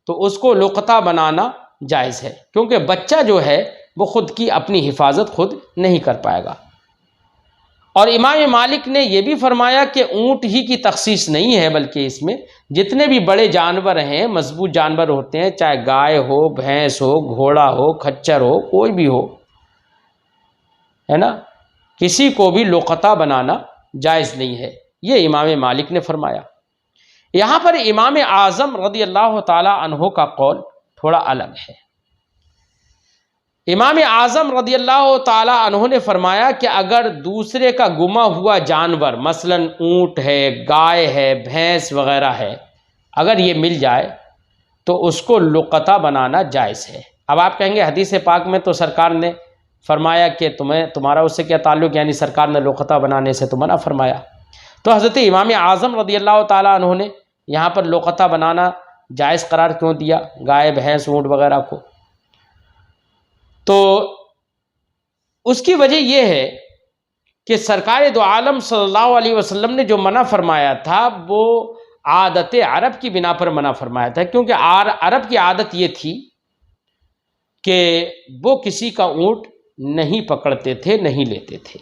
[SPEAKER 2] تو اس کو لقطہ بنانا جائز ہے، کیونکہ بچہ جو ہے وہ خود کی اپنی حفاظت خود نہیں کر پائے گا۔ اور امام مالک نے یہ بھی فرمایا کہ اونٹ ہی کی تخصیص نہیں ہے، بلکہ اس میں جتنے بھی بڑے جانور ہیں، مضبوط جانور ہوتے ہیں، چاہے گائے ہو، بھینس ہو، گھوڑا ہو، کھچر ہو، کوئی بھی ہو، ہے نا، کسی کو بھی لقطہ بنانا جائز نہیں ہے، یہ امام مالک نے فرمایا۔ یہاں پر امام اعظم رضی اللہ تعالی عنہ کا قول تھوڑا الگ ہے۔ امام اعظم رضی اللہ تعالی عنہ نے فرمایا کہ اگر دوسرے کا گما ہوا جانور، مثلا اونٹ ہے، گائے ہے، بھینس وغیرہ ہے، اگر یہ مل جائے تو اس کو لقطہ بنانا جائز ہے۔ اب آپ کہیں گے حدیث پاک میں تو سرکار نے فرمایا کہ تمہارا اس سے کیا تعلق، یعنی سرکار نے لقطہ بنانے سے تو منع فرمایا۔ تو حضرت امام اعظم رضی اللہ تعالی عنہ نے یہاں پر لقطہ بنانا جائز قرار کیوں دیا گائے، بھینس، اونٹ وغیرہ کو؟ تو اس کی وجہ یہ ہے کہ سرکار دو عالم صلی اللہ علیہ وسلم نے جو منع فرمایا تھا وہ عادت عرب کی بنا پر منع فرمایا تھا، کیونکہ عرب کی عادت یہ تھی کہ وہ کسی کا اونٹ نہیں پکڑتے تھے، نہیں لیتے تھے،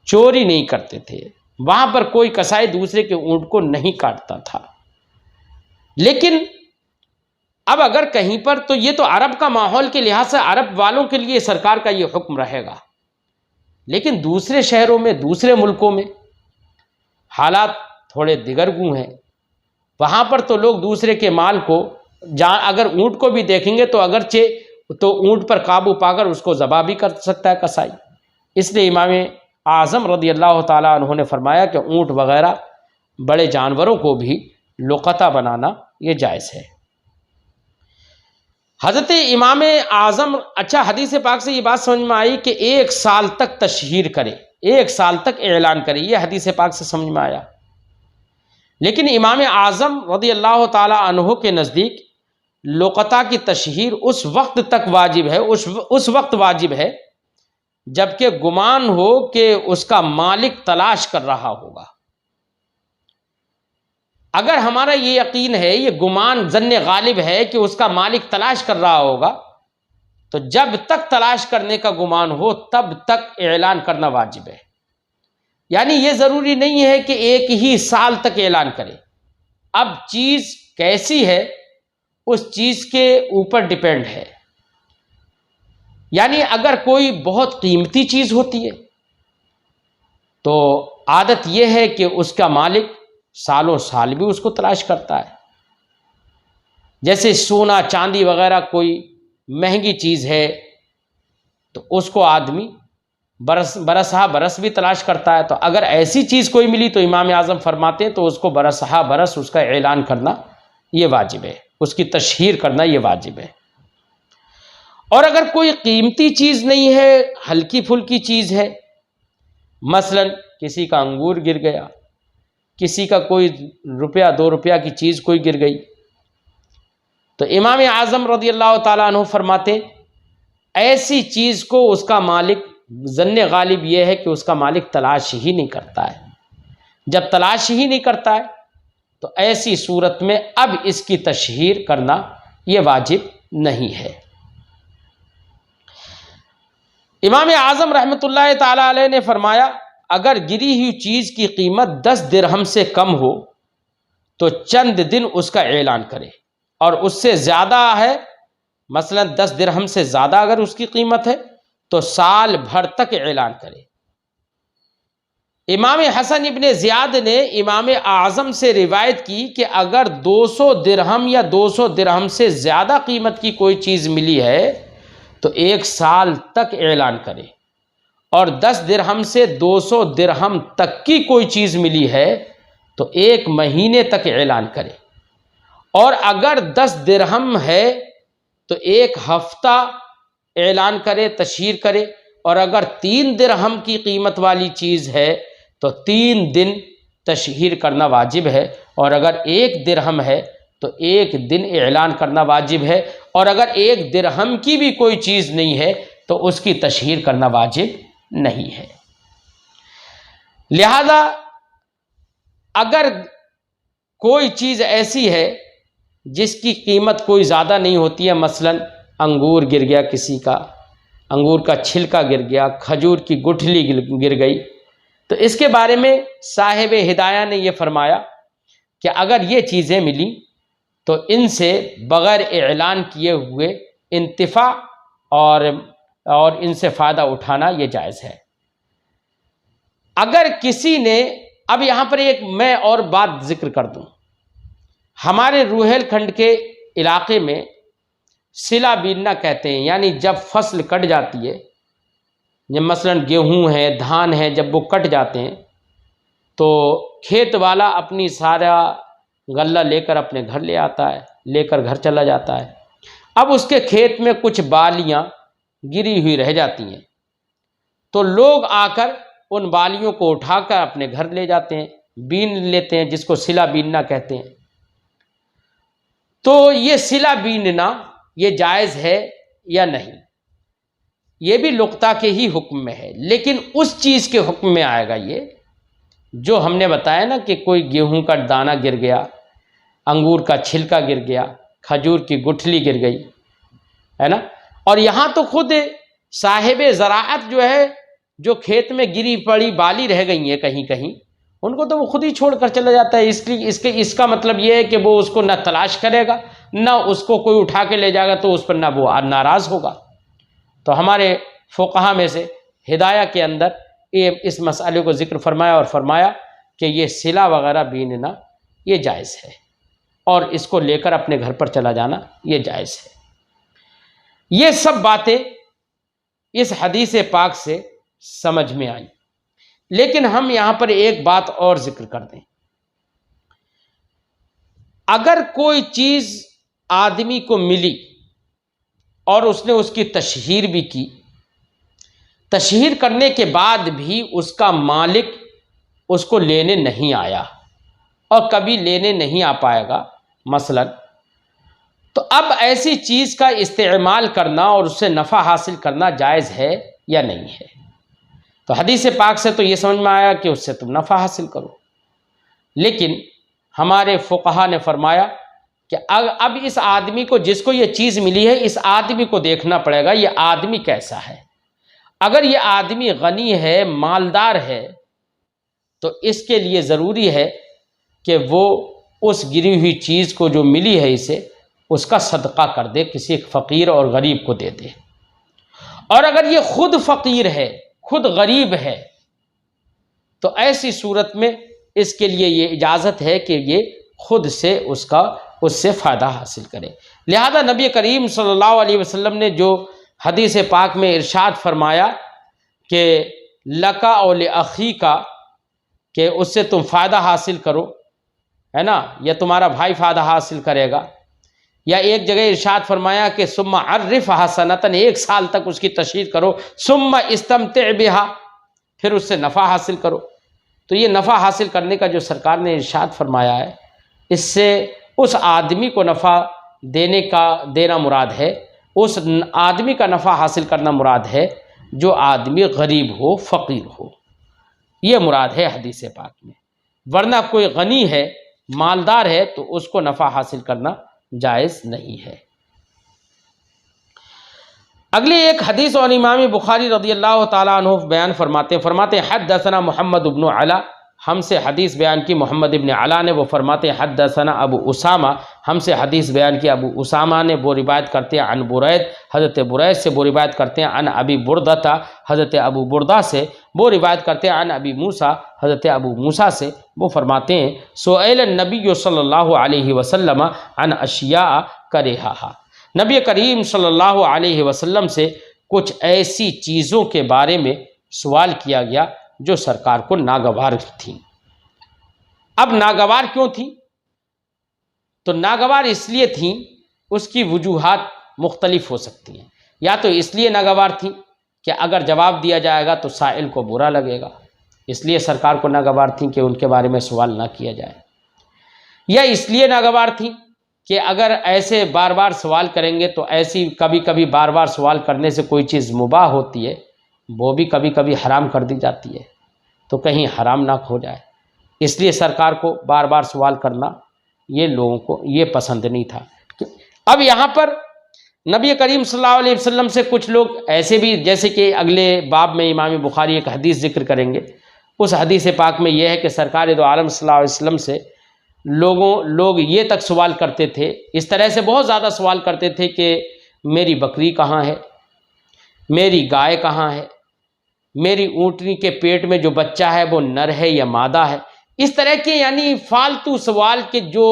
[SPEAKER 2] چوری نہیں کرتے تھے، وہاں پر کوئی کسائی دوسرے کے اونٹ کو نہیں کاٹتا تھا۔ لیکن اب اگر کہیں پر، تو یہ تو عرب کا ماحول کے لحاظ سے عرب والوں کے لیے سرکار کا یہ حکم رہے گا، لیکن دوسرے شہروں میں، دوسرے ملکوں میں حالات تھوڑے دیگرگوں ہیں، وہاں پر تو لوگ دوسرے کے مال کو اگر اونٹ کو بھی دیکھیں گے تو اگرچہ تو اونٹ پر قابو پا کر اس کو ذبح بھی کر سکتا ہے کسائی۔ اس لیے امام اعظم رضی اللہ تعالیٰ عنہ نے فرمایا کہ اونٹ وغیرہ بڑے جانوروں کو بھی لقطہ بنانا یہ جائز ہے۔ حضرت امام اعظم، اچھا حدیث پاک سے یہ بات سمجھ میں آئی کہ 1 سال تک تشہیر کرے، 1 سال تک اعلان کرے، یہ حدیث پاک سے سمجھ میں آیا۔ لیکن امام اعظم رضی اللہ تعالی عنہ کے نزدیک لقطہ کی تشہیر اس وقت تک واجب ہے، اس وقت واجب ہے جبکہ گمان ہو کہ اس کا مالک تلاش کر رہا ہوگا۔ اگر ہمارا یہ یقین ہے، یہ گمان ظن غالب ہے کہ اس کا مالک تلاش کر رہا ہوگا، تو جب تک تلاش کرنے کا گمان ہو تب تک اعلان کرنا واجب ہے۔ یعنی یہ ضروری نہیں ہے کہ 1 ہی سال تک اعلان کرے، اب چیز کیسی ہے اس چیز کے اوپر ڈیپینڈ ہے۔ یعنی اگر کوئی بہت قیمتی چیز ہوتی ہے تو عادت یہ ہے کہ اس کا مالک سالوں سال بھی اس کو تلاش کرتا ہے۔ جیسے سونا چاندی وغیرہ کوئی مہنگی چیز ہے تو اس کو آدمی برسہ برس بھی تلاش کرتا ہے، تو اگر ایسی چیز کوئی ملی تو امام اعظم فرماتے ہیں تو اس کو برسہ برس اس کا اعلان کرنا یہ واجب ہے، اس کی تشہیر کرنا یہ واجب ہے۔ اور اگر کوئی قیمتی چیز نہیں ہے، ہلکی پھلکی چیز ہے، مثلا کسی کا انگور گر گیا، کسی کا کوئی روپیہ 2 روپیہ کی چیز کوئی گر گئی، تو امام اعظم رضی اللہ تعالیٰ عنہ فرماتے ایسی چیز کو اس کا مالک، ظن غالب یہ ہے کہ اس کا مالک تلاش ہی نہیں کرتا ہے۔ جب تلاش ہی نہیں کرتا ہے تو ایسی صورت میں اب اس کی تشہیر کرنا یہ واجب نہیں ہے۔ امام اعظم رحمۃ اللہ تعالی علیہ نے فرمایا اگر گری ہوئی چیز کی قیمت 10 درہم سے کم ہو تو چند دن اس کا اعلان کرے، اور اس سے زیادہ ہے، مثلا 10 درہم سے زیادہ اگر اس کی قیمت ہے تو سال بھر تک اعلان کرے۔ امام حسن ابن زیاد نے امام اعظم سے روایت کی کہ اگر 200 درہم یا 200 درہم سے زیادہ قیمت کی کوئی چیز ملی ہے تو 1 سال تک اعلان کرے، اور 10 درہم سے 200 درہم تک کی کوئی چیز ملی ہے تو 1 مہینے تک اعلان کرے، اور اگر 10 درہم ہے تو 1 ہفتہ اعلان کرے، تشہیر کرے، اور اگر 3 درہم کی قیمت والی چیز ہے تو 3 دن تشہیر کرنا واجب ہے، اور اگر 1 درہم ہے تو 1 دن اعلان کرنا واجب ہے، اور اگر 1 درہم کی بھی کوئی چیز نہیں ہے تو اس کی تشہیر کرنا واجب نہیں ہے۔ لہذا اگر کوئی چیز ایسی ہے جس کی قیمت کوئی زیادہ نہیں ہوتی ہے، مثلا انگور گر گیا، کسی کا انگور کا چھلکا گر گیا، کھجور کی گٹھلی گر گئی، تو اس کے بارے میں صاحب ہدایہ نے یہ فرمایا کہ اگر یہ چیزیں ملیں تو ان سے بغیر اعلان کیے ہوئے انتفاع اور ان سے فائدہ اٹھانا یہ جائز ہے۔ اگر کسی نے، اب یہاں پر ایک میں اور بات ذکر کر دوں، ہمارے روہیل کھنڈ کے علاقے میں صلہ بیننا کہتے ہیں، یعنی جب فصل کٹ جاتی ہے، جب مثلا گیہوں ہے، دھان ہے، جب وہ کٹ جاتے ہیں تو کھیت والا اپنی سارا غلہ لے کر اپنے گھر لے آتا ہے، لے کر گھر چلا جاتا ہے۔ اب اس کے کھیت میں کچھ بالیاں گری ہوئی رہ جاتی ہیں تو لوگ آ کر ان بالیوں کو اٹھا کر اپنے گھر لے جاتے ہیں، بین لیتے ہیں، جس کو صلہ بیننا کہتے ہیں۔ تو یہ صلہ بیننا یہ جائز ہے یا نہیں، یہ بھی لقطہ کے ہی حکم میں ہے، لیکن اس چیز کے حکم میں آئے گا یہ جو ہم نے بتایا نا کہ کوئی گیہوں کا دانہ گر گیا، انگور کا چھلکا گر گیا، کھجور کی گٹھلی گر گئی، ہے نا، اور یہاں تو خود صاحب زراعت جو ہے، جو کھیت میں گری پڑی بالی رہ گئی ہیں کہیں کہیں، ان کو تو وہ خود ہی چھوڑ کر چلا جاتا ہے۔ اس کا مطلب یہ ہے کہ وہ اس کو نہ تلاش کرے گا، نہ اس کو کوئی اٹھا کے لے جائے گا تو اس پر نہ وہ ناراض ہوگا۔ تو ہمارے فقہا میں سے ہدایہ کے اندر اس مسئلے کو ذکر فرمایا اور فرمایا کہ یہ صلہ وغیرہ بیننا یہ جائز ہے، اور اس کو لے کر اپنے گھر پر چلا جانا یہ جائز ہے۔ یہ سب باتیں اس حدیث پاک سے سمجھ میں آئیں، لیکن ہم یہاں پر ایک بات اور ذکر کر دیں۔ اگر کوئی چیز آدمی کو ملی اور اس نے اس کی تشہیر بھی کی، تشہیر کرنے کے بعد بھی اس کا مالک اس کو لینے نہیں آیا اور کبھی لینے نہیں آ پائے گا مثلا، تو اب ایسی چیز کا استعمال کرنا اور اس سے نفع حاصل کرنا جائز ہے یا نہیں ہے؟ تو حدیث پاک سے تو یہ سمجھ میں آیا کہ اس سے تم نفع حاصل کرو، لیکن ہمارے فقہا نے فرمایا کہ اب اس آدمی کو، جس کو یہ چیز ملی ہے، اس آدمی کو دیکھنا پڑے گا یہ آدمی کیسا ہے۔ اگر یہ آدمی غنی ہے، مالدار ہے، تو اس کے لیے ضروری ہے کہ وہ اس گری ہوئی چیز کو جو ملی ہے اسے، اس کا صدقہ کر دے، کسی فقیر اور غریب کو دے دے۔ اور اگر یہ خود فقیر ہے، خود غریب ہے، تو ایسی صورت میں اس کے لیے یہ اجازت ہے کہ یہ خود سے اس سے فائدہ حاصل کرے۔ لہذا نبی کریم صلی اللہ علیہ وسلم نے جو حدیث پاک میں ارشاد فرمایا کہ لکا اور لأخی کا، کہ اس سے تم فائدہ حاصل کرو، ہے نا، یا تمہارا بھائی فائدہ حاصل کرے گا، یا ایک جگہ ارشاد فرمایا کہ ثم عرف حسنتاً، 1 سال تک اس کی تشہیر کرو، ثم استمتع بہا، پھر اس سے نفع حاصل کرو۔ تو یہ نفع حاصل کرنے کا جو سرکار نے ارشاد فرمایا ہے، اس سے اس آدمی کو نفع دینا مراد ہے، اس آدمی کا نفع حاصل کرنا مراد ہے جو آدمی غریب ہو، فقیر ہو، یہ مراد ہے حدیث پاک میں۔ ورنہ کوئی غنی ہے، مالدار ہے، تو اس کو نفع حاصل کرنا جائز نہیں ہے۔ اگلی ایک حدیث اور امام بخاری رضی اللہ تعالیٰ عنہ بیان فرماتے ہیں حدثنا محمد بن علا ہم سے حدیث بیان کی محمد ابن علا نے، وہ فرماتے ہیں حدثنا ابو اسامہ، ہم سے حدیث بیان کی ابو اسامہ نے، وہ روایت کرتے ہیں عن برید، حضرت برید سے وہ روایت کرتے ہیں عن ابی بردہ، حضرت ابو بردہ سے وہ روایت کرتے ہیں عن ابی موسیٰ، حضرت ابو موسیٰ سے وہ فرماتے ہیں سئل النبی صلی اللہ علیہ وسلم عن اشیاء کرہہا، نبی کریم صلی اللہ علیہ وسلم سے کچھ ایسی چیزوں کے بارے میں سوال کیا گیا جو سرکار کو ناگوار تھیں۔ اب ناگوار کیوں تھیں؟ تو ناگوار اس لیے تھیں، اس کی وجوہات مختلف ہو سکتی ہیں۔ یا تو اس لیے ناگوار تھیں کہ اگر جواب دیا جائے گا تو سائل کو برا لگے گا، اس لیے سرکار کو ناگوار تھیں کہ ان کے بارے میں سوال نہ کیا جائے، یا اس لیے ناگوار تھیں کہ اگر ایسے بار بار سوال کریں گے تو ایسی کبھی کبھی بار بار سوال کرنے سے کوئی چیز مباح ہوتی ہے، وہ بھی کبھی کبھی حرام کر دی جاتی ہے، تو کہیں حرام نہ ہو جائے، اس لیے سرکار کو بار بار سوال کرنا یہ لوگوں کو یہ پسند نہیں تھا۔ اب یہاں پر نبی کریم صلی اللہ علیہ وسلم سے کچھ لوگ ایسے بھی، جیسے کہ اگلے باب میں امام بخاری ایک حدیث ذکر کریں گے، اس حدیث پاک میں یہ ہے کہ سرکار دو عالم صلی اللہ علیہ وسلم سے لوگ یہ تک سوال کرتے تھے، اس طرح سے بہت زیادہ سوال کرتے تھے کہ میری بکری کہاں ہے، میری گائے کہاں ہے، میری اونٹنی کے پیٹ میں جو بچہ ہے وہ نر ہے یا مادہ ہے، اس طرح کے یعنی فالتو سوال کے جو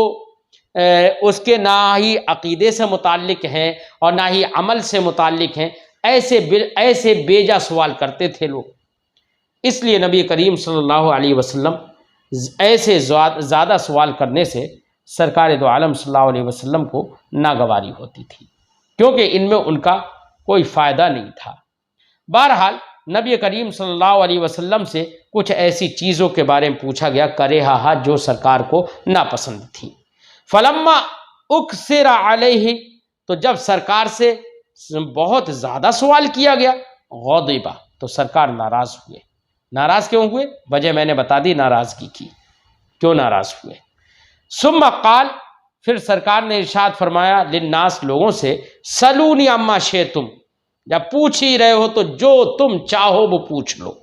[SPEAKER 2] اس کے نہ ہی عقیدے سے متعلق ہیں اور نہ ہی عمل سے متعلق ہیں، ایسے بیجا سوال کرتے تھے لوگ۔ اس لیے نبی کریم صلی اللہ علیہ وسلم ایسے زیادہ سوال کرنے سے سرکار دو عالم صلی اللہ علیہ وسلم کو ناگواری ہوتی تھی، کیونکہ ان میں ان کا کوئی فائدہ نہیں تھا۔ بہرحال نبی کریم صلی اللہ علیہ وسلم سے کچھ ایسی چیزوں کے بارے میں پوچھا گیا کرہہا جو سرکار کو ناپسند تھیں۔ فلما اکثر علیہ، تو جب سرکار سے بہت زیادہ سوال کیا گیا، غضبہ، تو سرکار ناراض ہوئے۔ ناراض کیوں ہوئے؟ وجہ میں نے بتا دی ناراضگی کی، کیوں ناراض ہوئے۔ ثم قال، پھر سرکار نے ارشاد فرمایا للناس، لوگوں سے، سلونی عما شئتم، جب پوچھ ہی رہے ہو تو جو تم چاہو وہ پوچھ لو،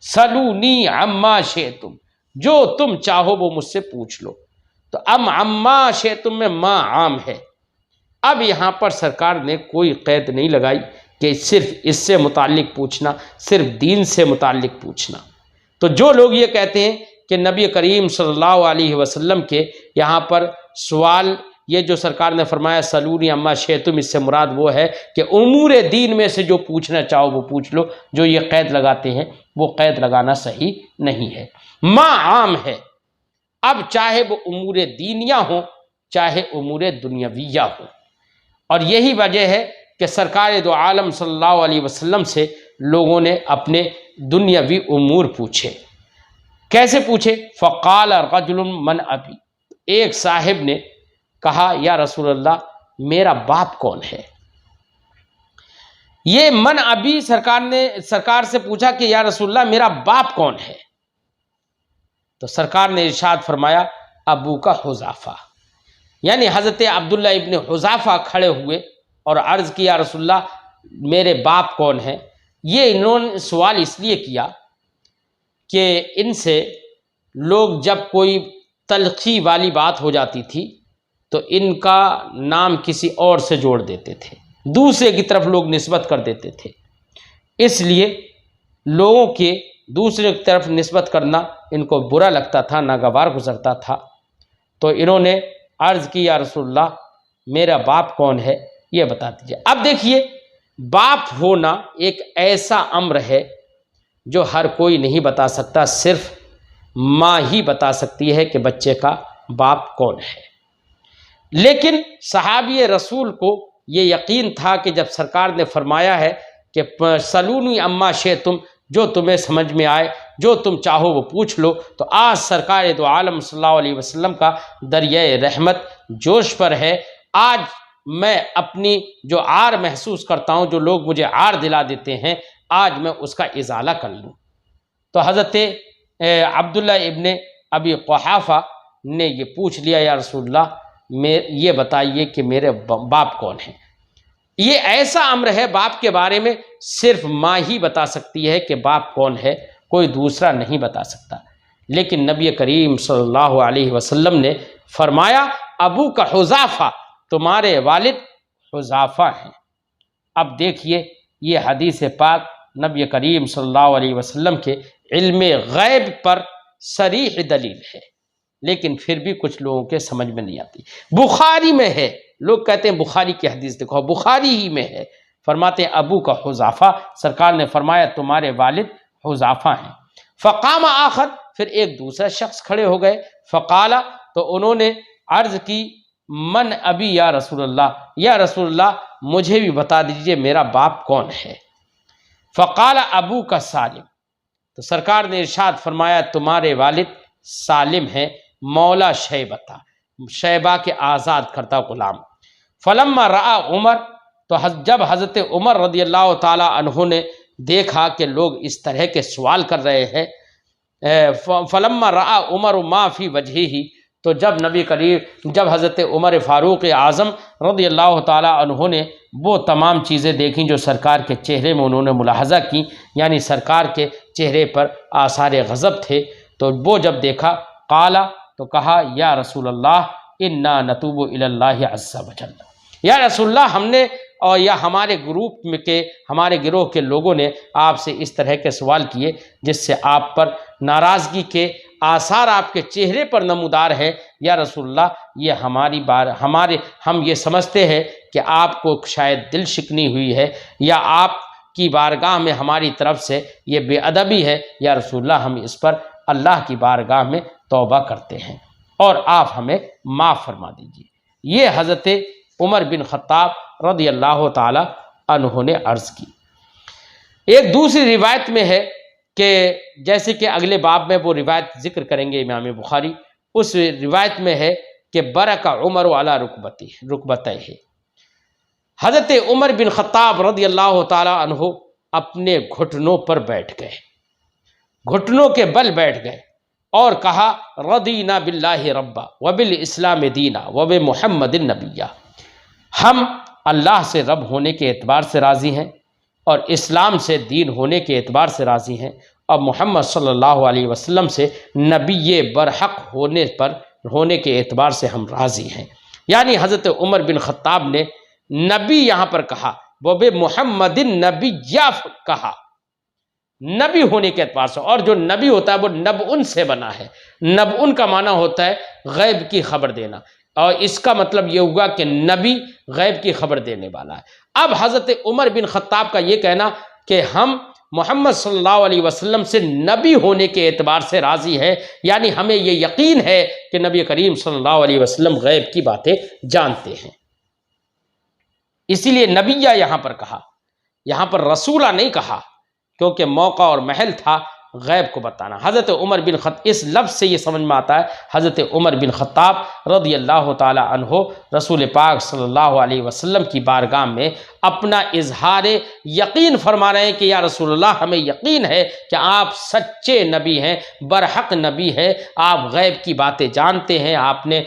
[SPEAKER 2] سلونی عما شئتم، جو تم چاہو وہ مجھ سے پوچھ لو۔ تو عما شئتم میں ما عام ہے، اب یہاں پر سرکار نے کوئی قید نہیں لگائی کہ صرف اس سے متعلق پوچھنا، صرف دین سے متعلق پوچھنا۔ تو جو لوگ یہ کہتے ہیں کہ نبی کریم صلی اللہ علیہ وسلم کے یہاں پر سوال، یہ جو سرکار نے فرمایا سلونی عما شئتم، اس سے مراد وہ ہے کہ امور دین میں سے جو پوچھنا چاہو وہ پوچھ لو، جو یہ قید لگاتے ہیں وہ قید لگانا صحیح نہیں ہے، ما عام ہے۔ اب چاہے وہ امور دینیہ ہوں چاہے امور دنیاویہ ہوں، اور یہی وجہ ہے کہ سرکار دو عالم صلی اللہ علیہ وسلم سے لوگوں نے اپنے دنیاوی امور پوچھے۔ کیسے پوچھے؟ فقال رجل من ابی، ایک صاحب نے کہا یا رسول اللہ میرا باپ کون ہے؟ یہ من ابی سرکار سے پوچھا کہ یا رسول اللہ میرا باپ کون ہے؟ تو سرکار نے ارشاد فرمایا ابو کا حذیفہ، یعنی حضرت عبداللہ ابن حذیفہ کھڑے ہوئے اور عرض کیا رسول اللہ میرے باپ کون ہیں؟ یہ انہوں نے سوال اس لیے کیا کہ ان سے لوگ جب کوئی تلخی والی بات ہو جاتی تھی تو ان کا نام کسی اور سے جوڑ دیتے تھے، دوسرے کی طرف لوگ نسبت کر دیتے تھے، اس لیے لوگوں کے دوسرے کی طرف نسبت کرنا ان کو برا لگتا تھا، ناگوار گزرتا تھا۔ تو انہوں نے عرض کی یا رسول اللہ میرا باپ کون ہے یہ بتا دیجیے۔ اب دیکھیے، باپ ہونا ایک ایسا امر ہے جو ہر کوئی نہیں بتا سکتا، صرف ماں ہی بتا سکتی ہے کہ بچے کا باپ کون ہے۔ لیکن صحابی رسول کو یہ یقین تھا کہ جب سرکار نے فرمایا ہے کہ سلونی عما شئتم، جو تمہیں سمجھ میں آئے، جو تم چاہو وہ پوچھ لو، تو آج سرکار دو عالم صلی اللہ علیہ وسلم کا دریائے رحمت جوش پر ہے۔ آج میں اپنی جو عار محسوس کرتا ہوں، جو لوگ مجھے عار دلا دیتے ہیں، آج میں اس کا ازالہ کر لوں۔ تو حضرت عبداللہ ابن ابی قحافہ نے یہ پوچھ لیا یا رسول اللہ یہ بتائیے کہ میرے باپ کون ہیں۔ یہ ایسا امر ہے باپ کے بارے میں صرف ماں ہی بتا سکتی ہے کہ باپ کون ہے، کوئی دوسرا نہیں بتا سکتا۔ لیکن نبی کریم صلی اللہ علیہ وسلم نے فرمایا ابو کا حذافہ، تمہارے والد حذافہ ہیں۔ اب دیکھیے یہ حدیث پاک نبی کریم صلی اللہ علیہ وسلم کے علم غیب پر صریح دلیل ہے، لیکن پھر بھی کچھ لوگوں کے سمجھ میں نہیں آتی۔ بخاری میں ہے، لوگ کہتے ہیں بخاری کی حدیث دیکھو، بخاری ہی میں ہے، فرماتے ہیں ابو کا حذافہ، سرکار نے فرمایا تمہارے والد حذافہ ہیں۔ فقام آخر، پھر ایک دوسرا شخص کھڑے ہو گئے، فقالا، تو انہوں نے عرض کی من ابی یا رسول اللہ، یا رسول اللہ مجھے بھی بتا دیجئے میرا باپ کون ہے۔ فقال ابو کا سالم، تو سرکار نے ارشاد فرمایا تمہارے والد سالم ہیں، مولا شیبتا، شیبہ کے آزاد کردہ غلام۔ فلما رأى عمر، تو جب حضرت عمر رضی اللہ تعالی عنہ نے دیکھا کہ لوگ اس طرح کے سوال کر رہے ہیں، فلما رأى عمر ما فی وجہہ، تو جب حضرت عمر فاروق اعظم رضی اللہ تعالی عنہ نے وہ تمام چیزیں دیکھیں جو سرکار کے چہرے میں انہوں نے ملاحظہ کی، یعنی سرکار کے چہرے پر آثار غضب تھے، تو وہ جب دیکھا قالا، تو کہا یا رسول اللہ انا نتوب الی اللہ عز وجل، یا رسول اللہ ہم نے اور یا ہمارے گروپ میں کے ہمارے گروہ کے لوگوں نے آپ سے اس طرح کے سوال کیے جس سے آپ پر ناراضگی کے آثار آپ کے چہرے پر نمودار ہیں، یا رسول اللہ یہ ہم یہ سمجھتے ہیں کہ آپ کو شاید دل شکنی ہوئی ہے، یا آپ کی بارگاہ میں ہماری طرف سے یہ بے ادبی ہے، یا رسول اللہ ہم اس پر اللہ کی بارگاہ میں توبہ کرتے ہیں اور آپ ہمیں معاف فرما دیجیے۔ یہ حضرت عمر بن خطاب رضی اللہ تعالی عنہ نے عرض کی۔ ایک دوسری روایت میں ہے کہ جیسے کہ اگلے باب میں وہ روایت ذکر کریں گے امام بخاری، اس روایت میں ہے کہ برک عمر علی رکبتیہ، حضرت عمر بن خطاب رضی اللہ تعالی عنہ اپنے گھٹنوں پر بیٹھ گئے، گھٹنوں کے بل بیٹھ گئے اور کہا رضینا باللہ ربا وبالاسلام دینا وبمحمد نبیہ، ہم اللہ سے رب ہونے کے اعتبار سے راضی ہیں اور اسلام سے دین ہونے کے اعتبار سے راضی ہیں اور محمد صلی اللہ علیہ وسلم سے نبی برحق ہونے کے اعتبار سے ہم راضی ہیں۔ یعنی حضرت عمر بن خطاب نے نبی یہاں پر کہا، وہ بے محمد نبی کہا، نبی ہونے کے اعتبار سے، اور جو نبی ہوتا ہے وہ نبعن سے بنا ہے، نبعن کا معنی ہوتا ہے غیب کی خبر دینا، اور اس کا مطلب یہ ہوا کہ نبی غیب کی خبر دینے والا ہے۔ اب حضرت عمر بن خطاب کا یہ کہنا کہ ہم محمد صلی اللہ علیہ وسلم سے نبی ہونے کے اعتبار سے راضی ہیں، یعنی ہمیں یہ یقین ہے کہ نبی کریم صلی اللہ علیہ وسلم غیب کی باتیں جانتے ہیں، اسی لیے نبیہ یہاں پر کہا، یہاں پر رسولہ نہیں کہا، کیونکہ موقع اور محل تھا غیب کو بتانا۔ حضرت عمر بن خطاب، اس لفظ سے یہ سمجھ میں آتا ہے حضرت عمر بن خطاب رضی اللہ تعالی عنہ رسول پاک صلی اللہ علیہ وسلم کی بارگاہ میں اپنا اظہار یقین فرما رہے ہیں کہ یا رسول اللہ ہمیں یقین ہے کہ آپ سچے نبی ہیں، برحق نبی ہیں، آپ غیب کی باتیں جانتے ہیں، آپ نے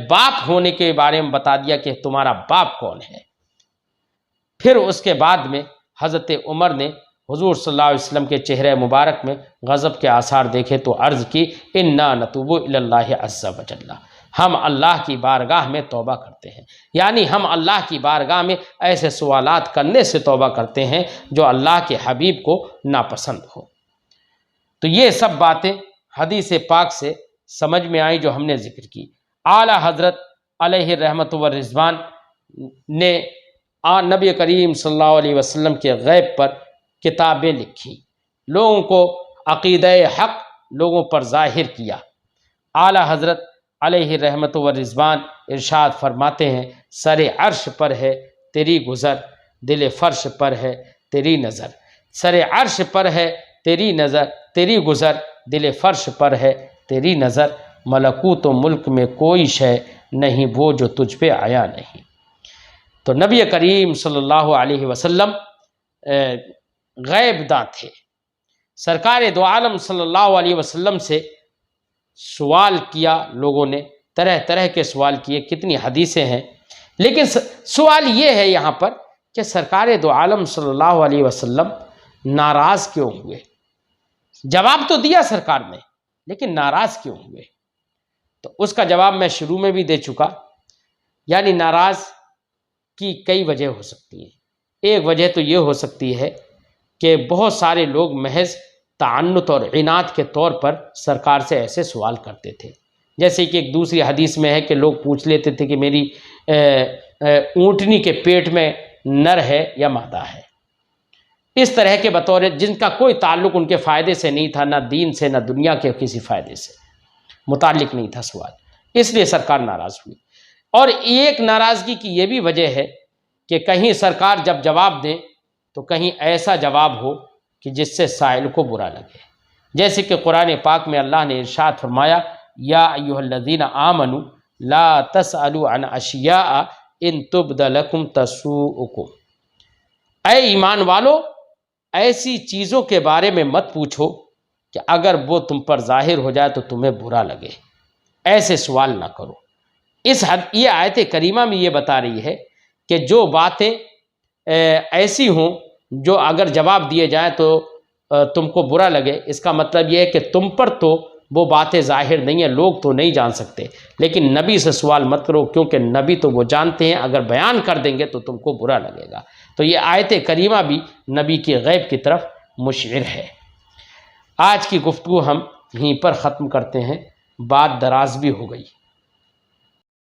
[SPEAKER 2] باپ ہونے کے بارے میں بتا دیا کہ تمہارا باپ کون ہے۔ پھر اس کے بعد میں حضرت عمر نے حضور صلی اللہ علیہ وسلم کے چہرے مبارک میں غضب کے آثار دیکھے تو عرض کی انا نتوب الی اللہ عز وجل، ہم اللہ کی بارگاہ میں توبہ کرتے ہیں، یعنی ہم اللہ کی بارگاہ میں ایسے سوالات کرنے سے توبہ کرتے ہیں جو اللہ کے حبیب کو ناپسند ہو۔ تو یہ سب باتیں حدیث پاک سے سمجھ میں آئیں جو ہم نے ذکر کی۔ اعلیٰ حضرت علیہ رحمت و رضوان نے نبی کریم صلی اللہ علیہ وسلم کے غیب پر کتابیں لکھی، لوگوں کو عقیدہ حق لوگوں پر ظاہر کیا۔ اعلیٰ حضرت علیہ رحمت و رضوان ارشاد فرماتے ہیں سر عرش پر ہے تیری گزر، دل فرش پر ہے تیری نظر، سر عرش پر ہے تیری نظر، تیری گزر، دل فرش پر ہے تیری نظر، ملکوت و ملک میں کوئی شے نہیں وہ جو تجھ پہ آیا نہیں۔ تو نبی کریم صلی اللہ علیہ وسلم غیب داں تھے۔ سرکار دو عالم صلی اللہ علیہ وسلم سے سوال کیا، لوگوں نے طرح طرح کے سوال کیے، کتنی حدیثیں ہیں، لیکن سوال یہ ہے یہاں پر کہ سرکار دو عالم صلی اللہ علیہ وسلم ناراض کیوں ہوئے؟ جواب تو دیا سرکار نے، لیکن ناراض کیوں ہوئے؟ تو اس کا جواب میں شروع میں بھی دے چکا، یعنی ناراض کی کئی وجہ ہو سکتی ہیں۔ ایک وجہ تو یہ ہو سکتی ہے کہ بہت سارے لوگ محض تعنت اور عناد کے طور پر سرکار سے ایسے سوال کرتے تھے، جیسے کہ ایک دوسری حدیث میں ہے کہ لوگ پوچھ لیتے تھے کہ میری اونٹنی کے پیٹ میں نر ہے یا مادہ ہے، اس طرح کے بطور جن کا کوئی تعلق ان کے فائدے سے نہیں تھا، نہ دین سے نہ دنیا کے کسی فائدے سے متعلق نہیں تھا سوال، اس لیے سرکار ناراض ہوئی۔ اور ایک ناراضگی کی یہ بھی وجہ ہے کہ کہیں سرکار جب جواب دیں تو کہیں ایسا جواب ہو کہ جس سے سائل کو برا لگے، جیسے کہ قرآن پاک میں اللہ نے ارشاد فرمایا یا ایھا الذین آمنوا لا تسألوا عن اشیاء ان تبد لکم تسؤکم، اے ایمان والو ایسی چیزوں کے بارے میں مت پوچھو کہ اگر وہ تم پر ظاہر ہو جائے تو تمہیں برا لگے، ایسے سوال نہ کرو۔ یہ آیت کریمہ میں یہ بتا رہی ہے کہ جو باتیں ایسی ہوں جو اگر جواب دیے جائیں تو تم کو برا لگے، اس کا مطلب یہ ہے کہ تم پر تو وہ باتیں ظاہر نہیں ہیں، لوگ تو نہیں جان سکتے، لیکن نبی سے سوال مت کرو کیونکہ نبی تو وہ جانتے ہیں، اگر بیان کر دیں گے تو تم کو برا لگے گا۔ تو یہ آیت کریمہ بھی نبی کی غیب کی طرف مشعر ہے۔ آج کی گفتگو ہم یہیں پر ختم کرتے ہیں، بات دراز بھی ہو گئی۔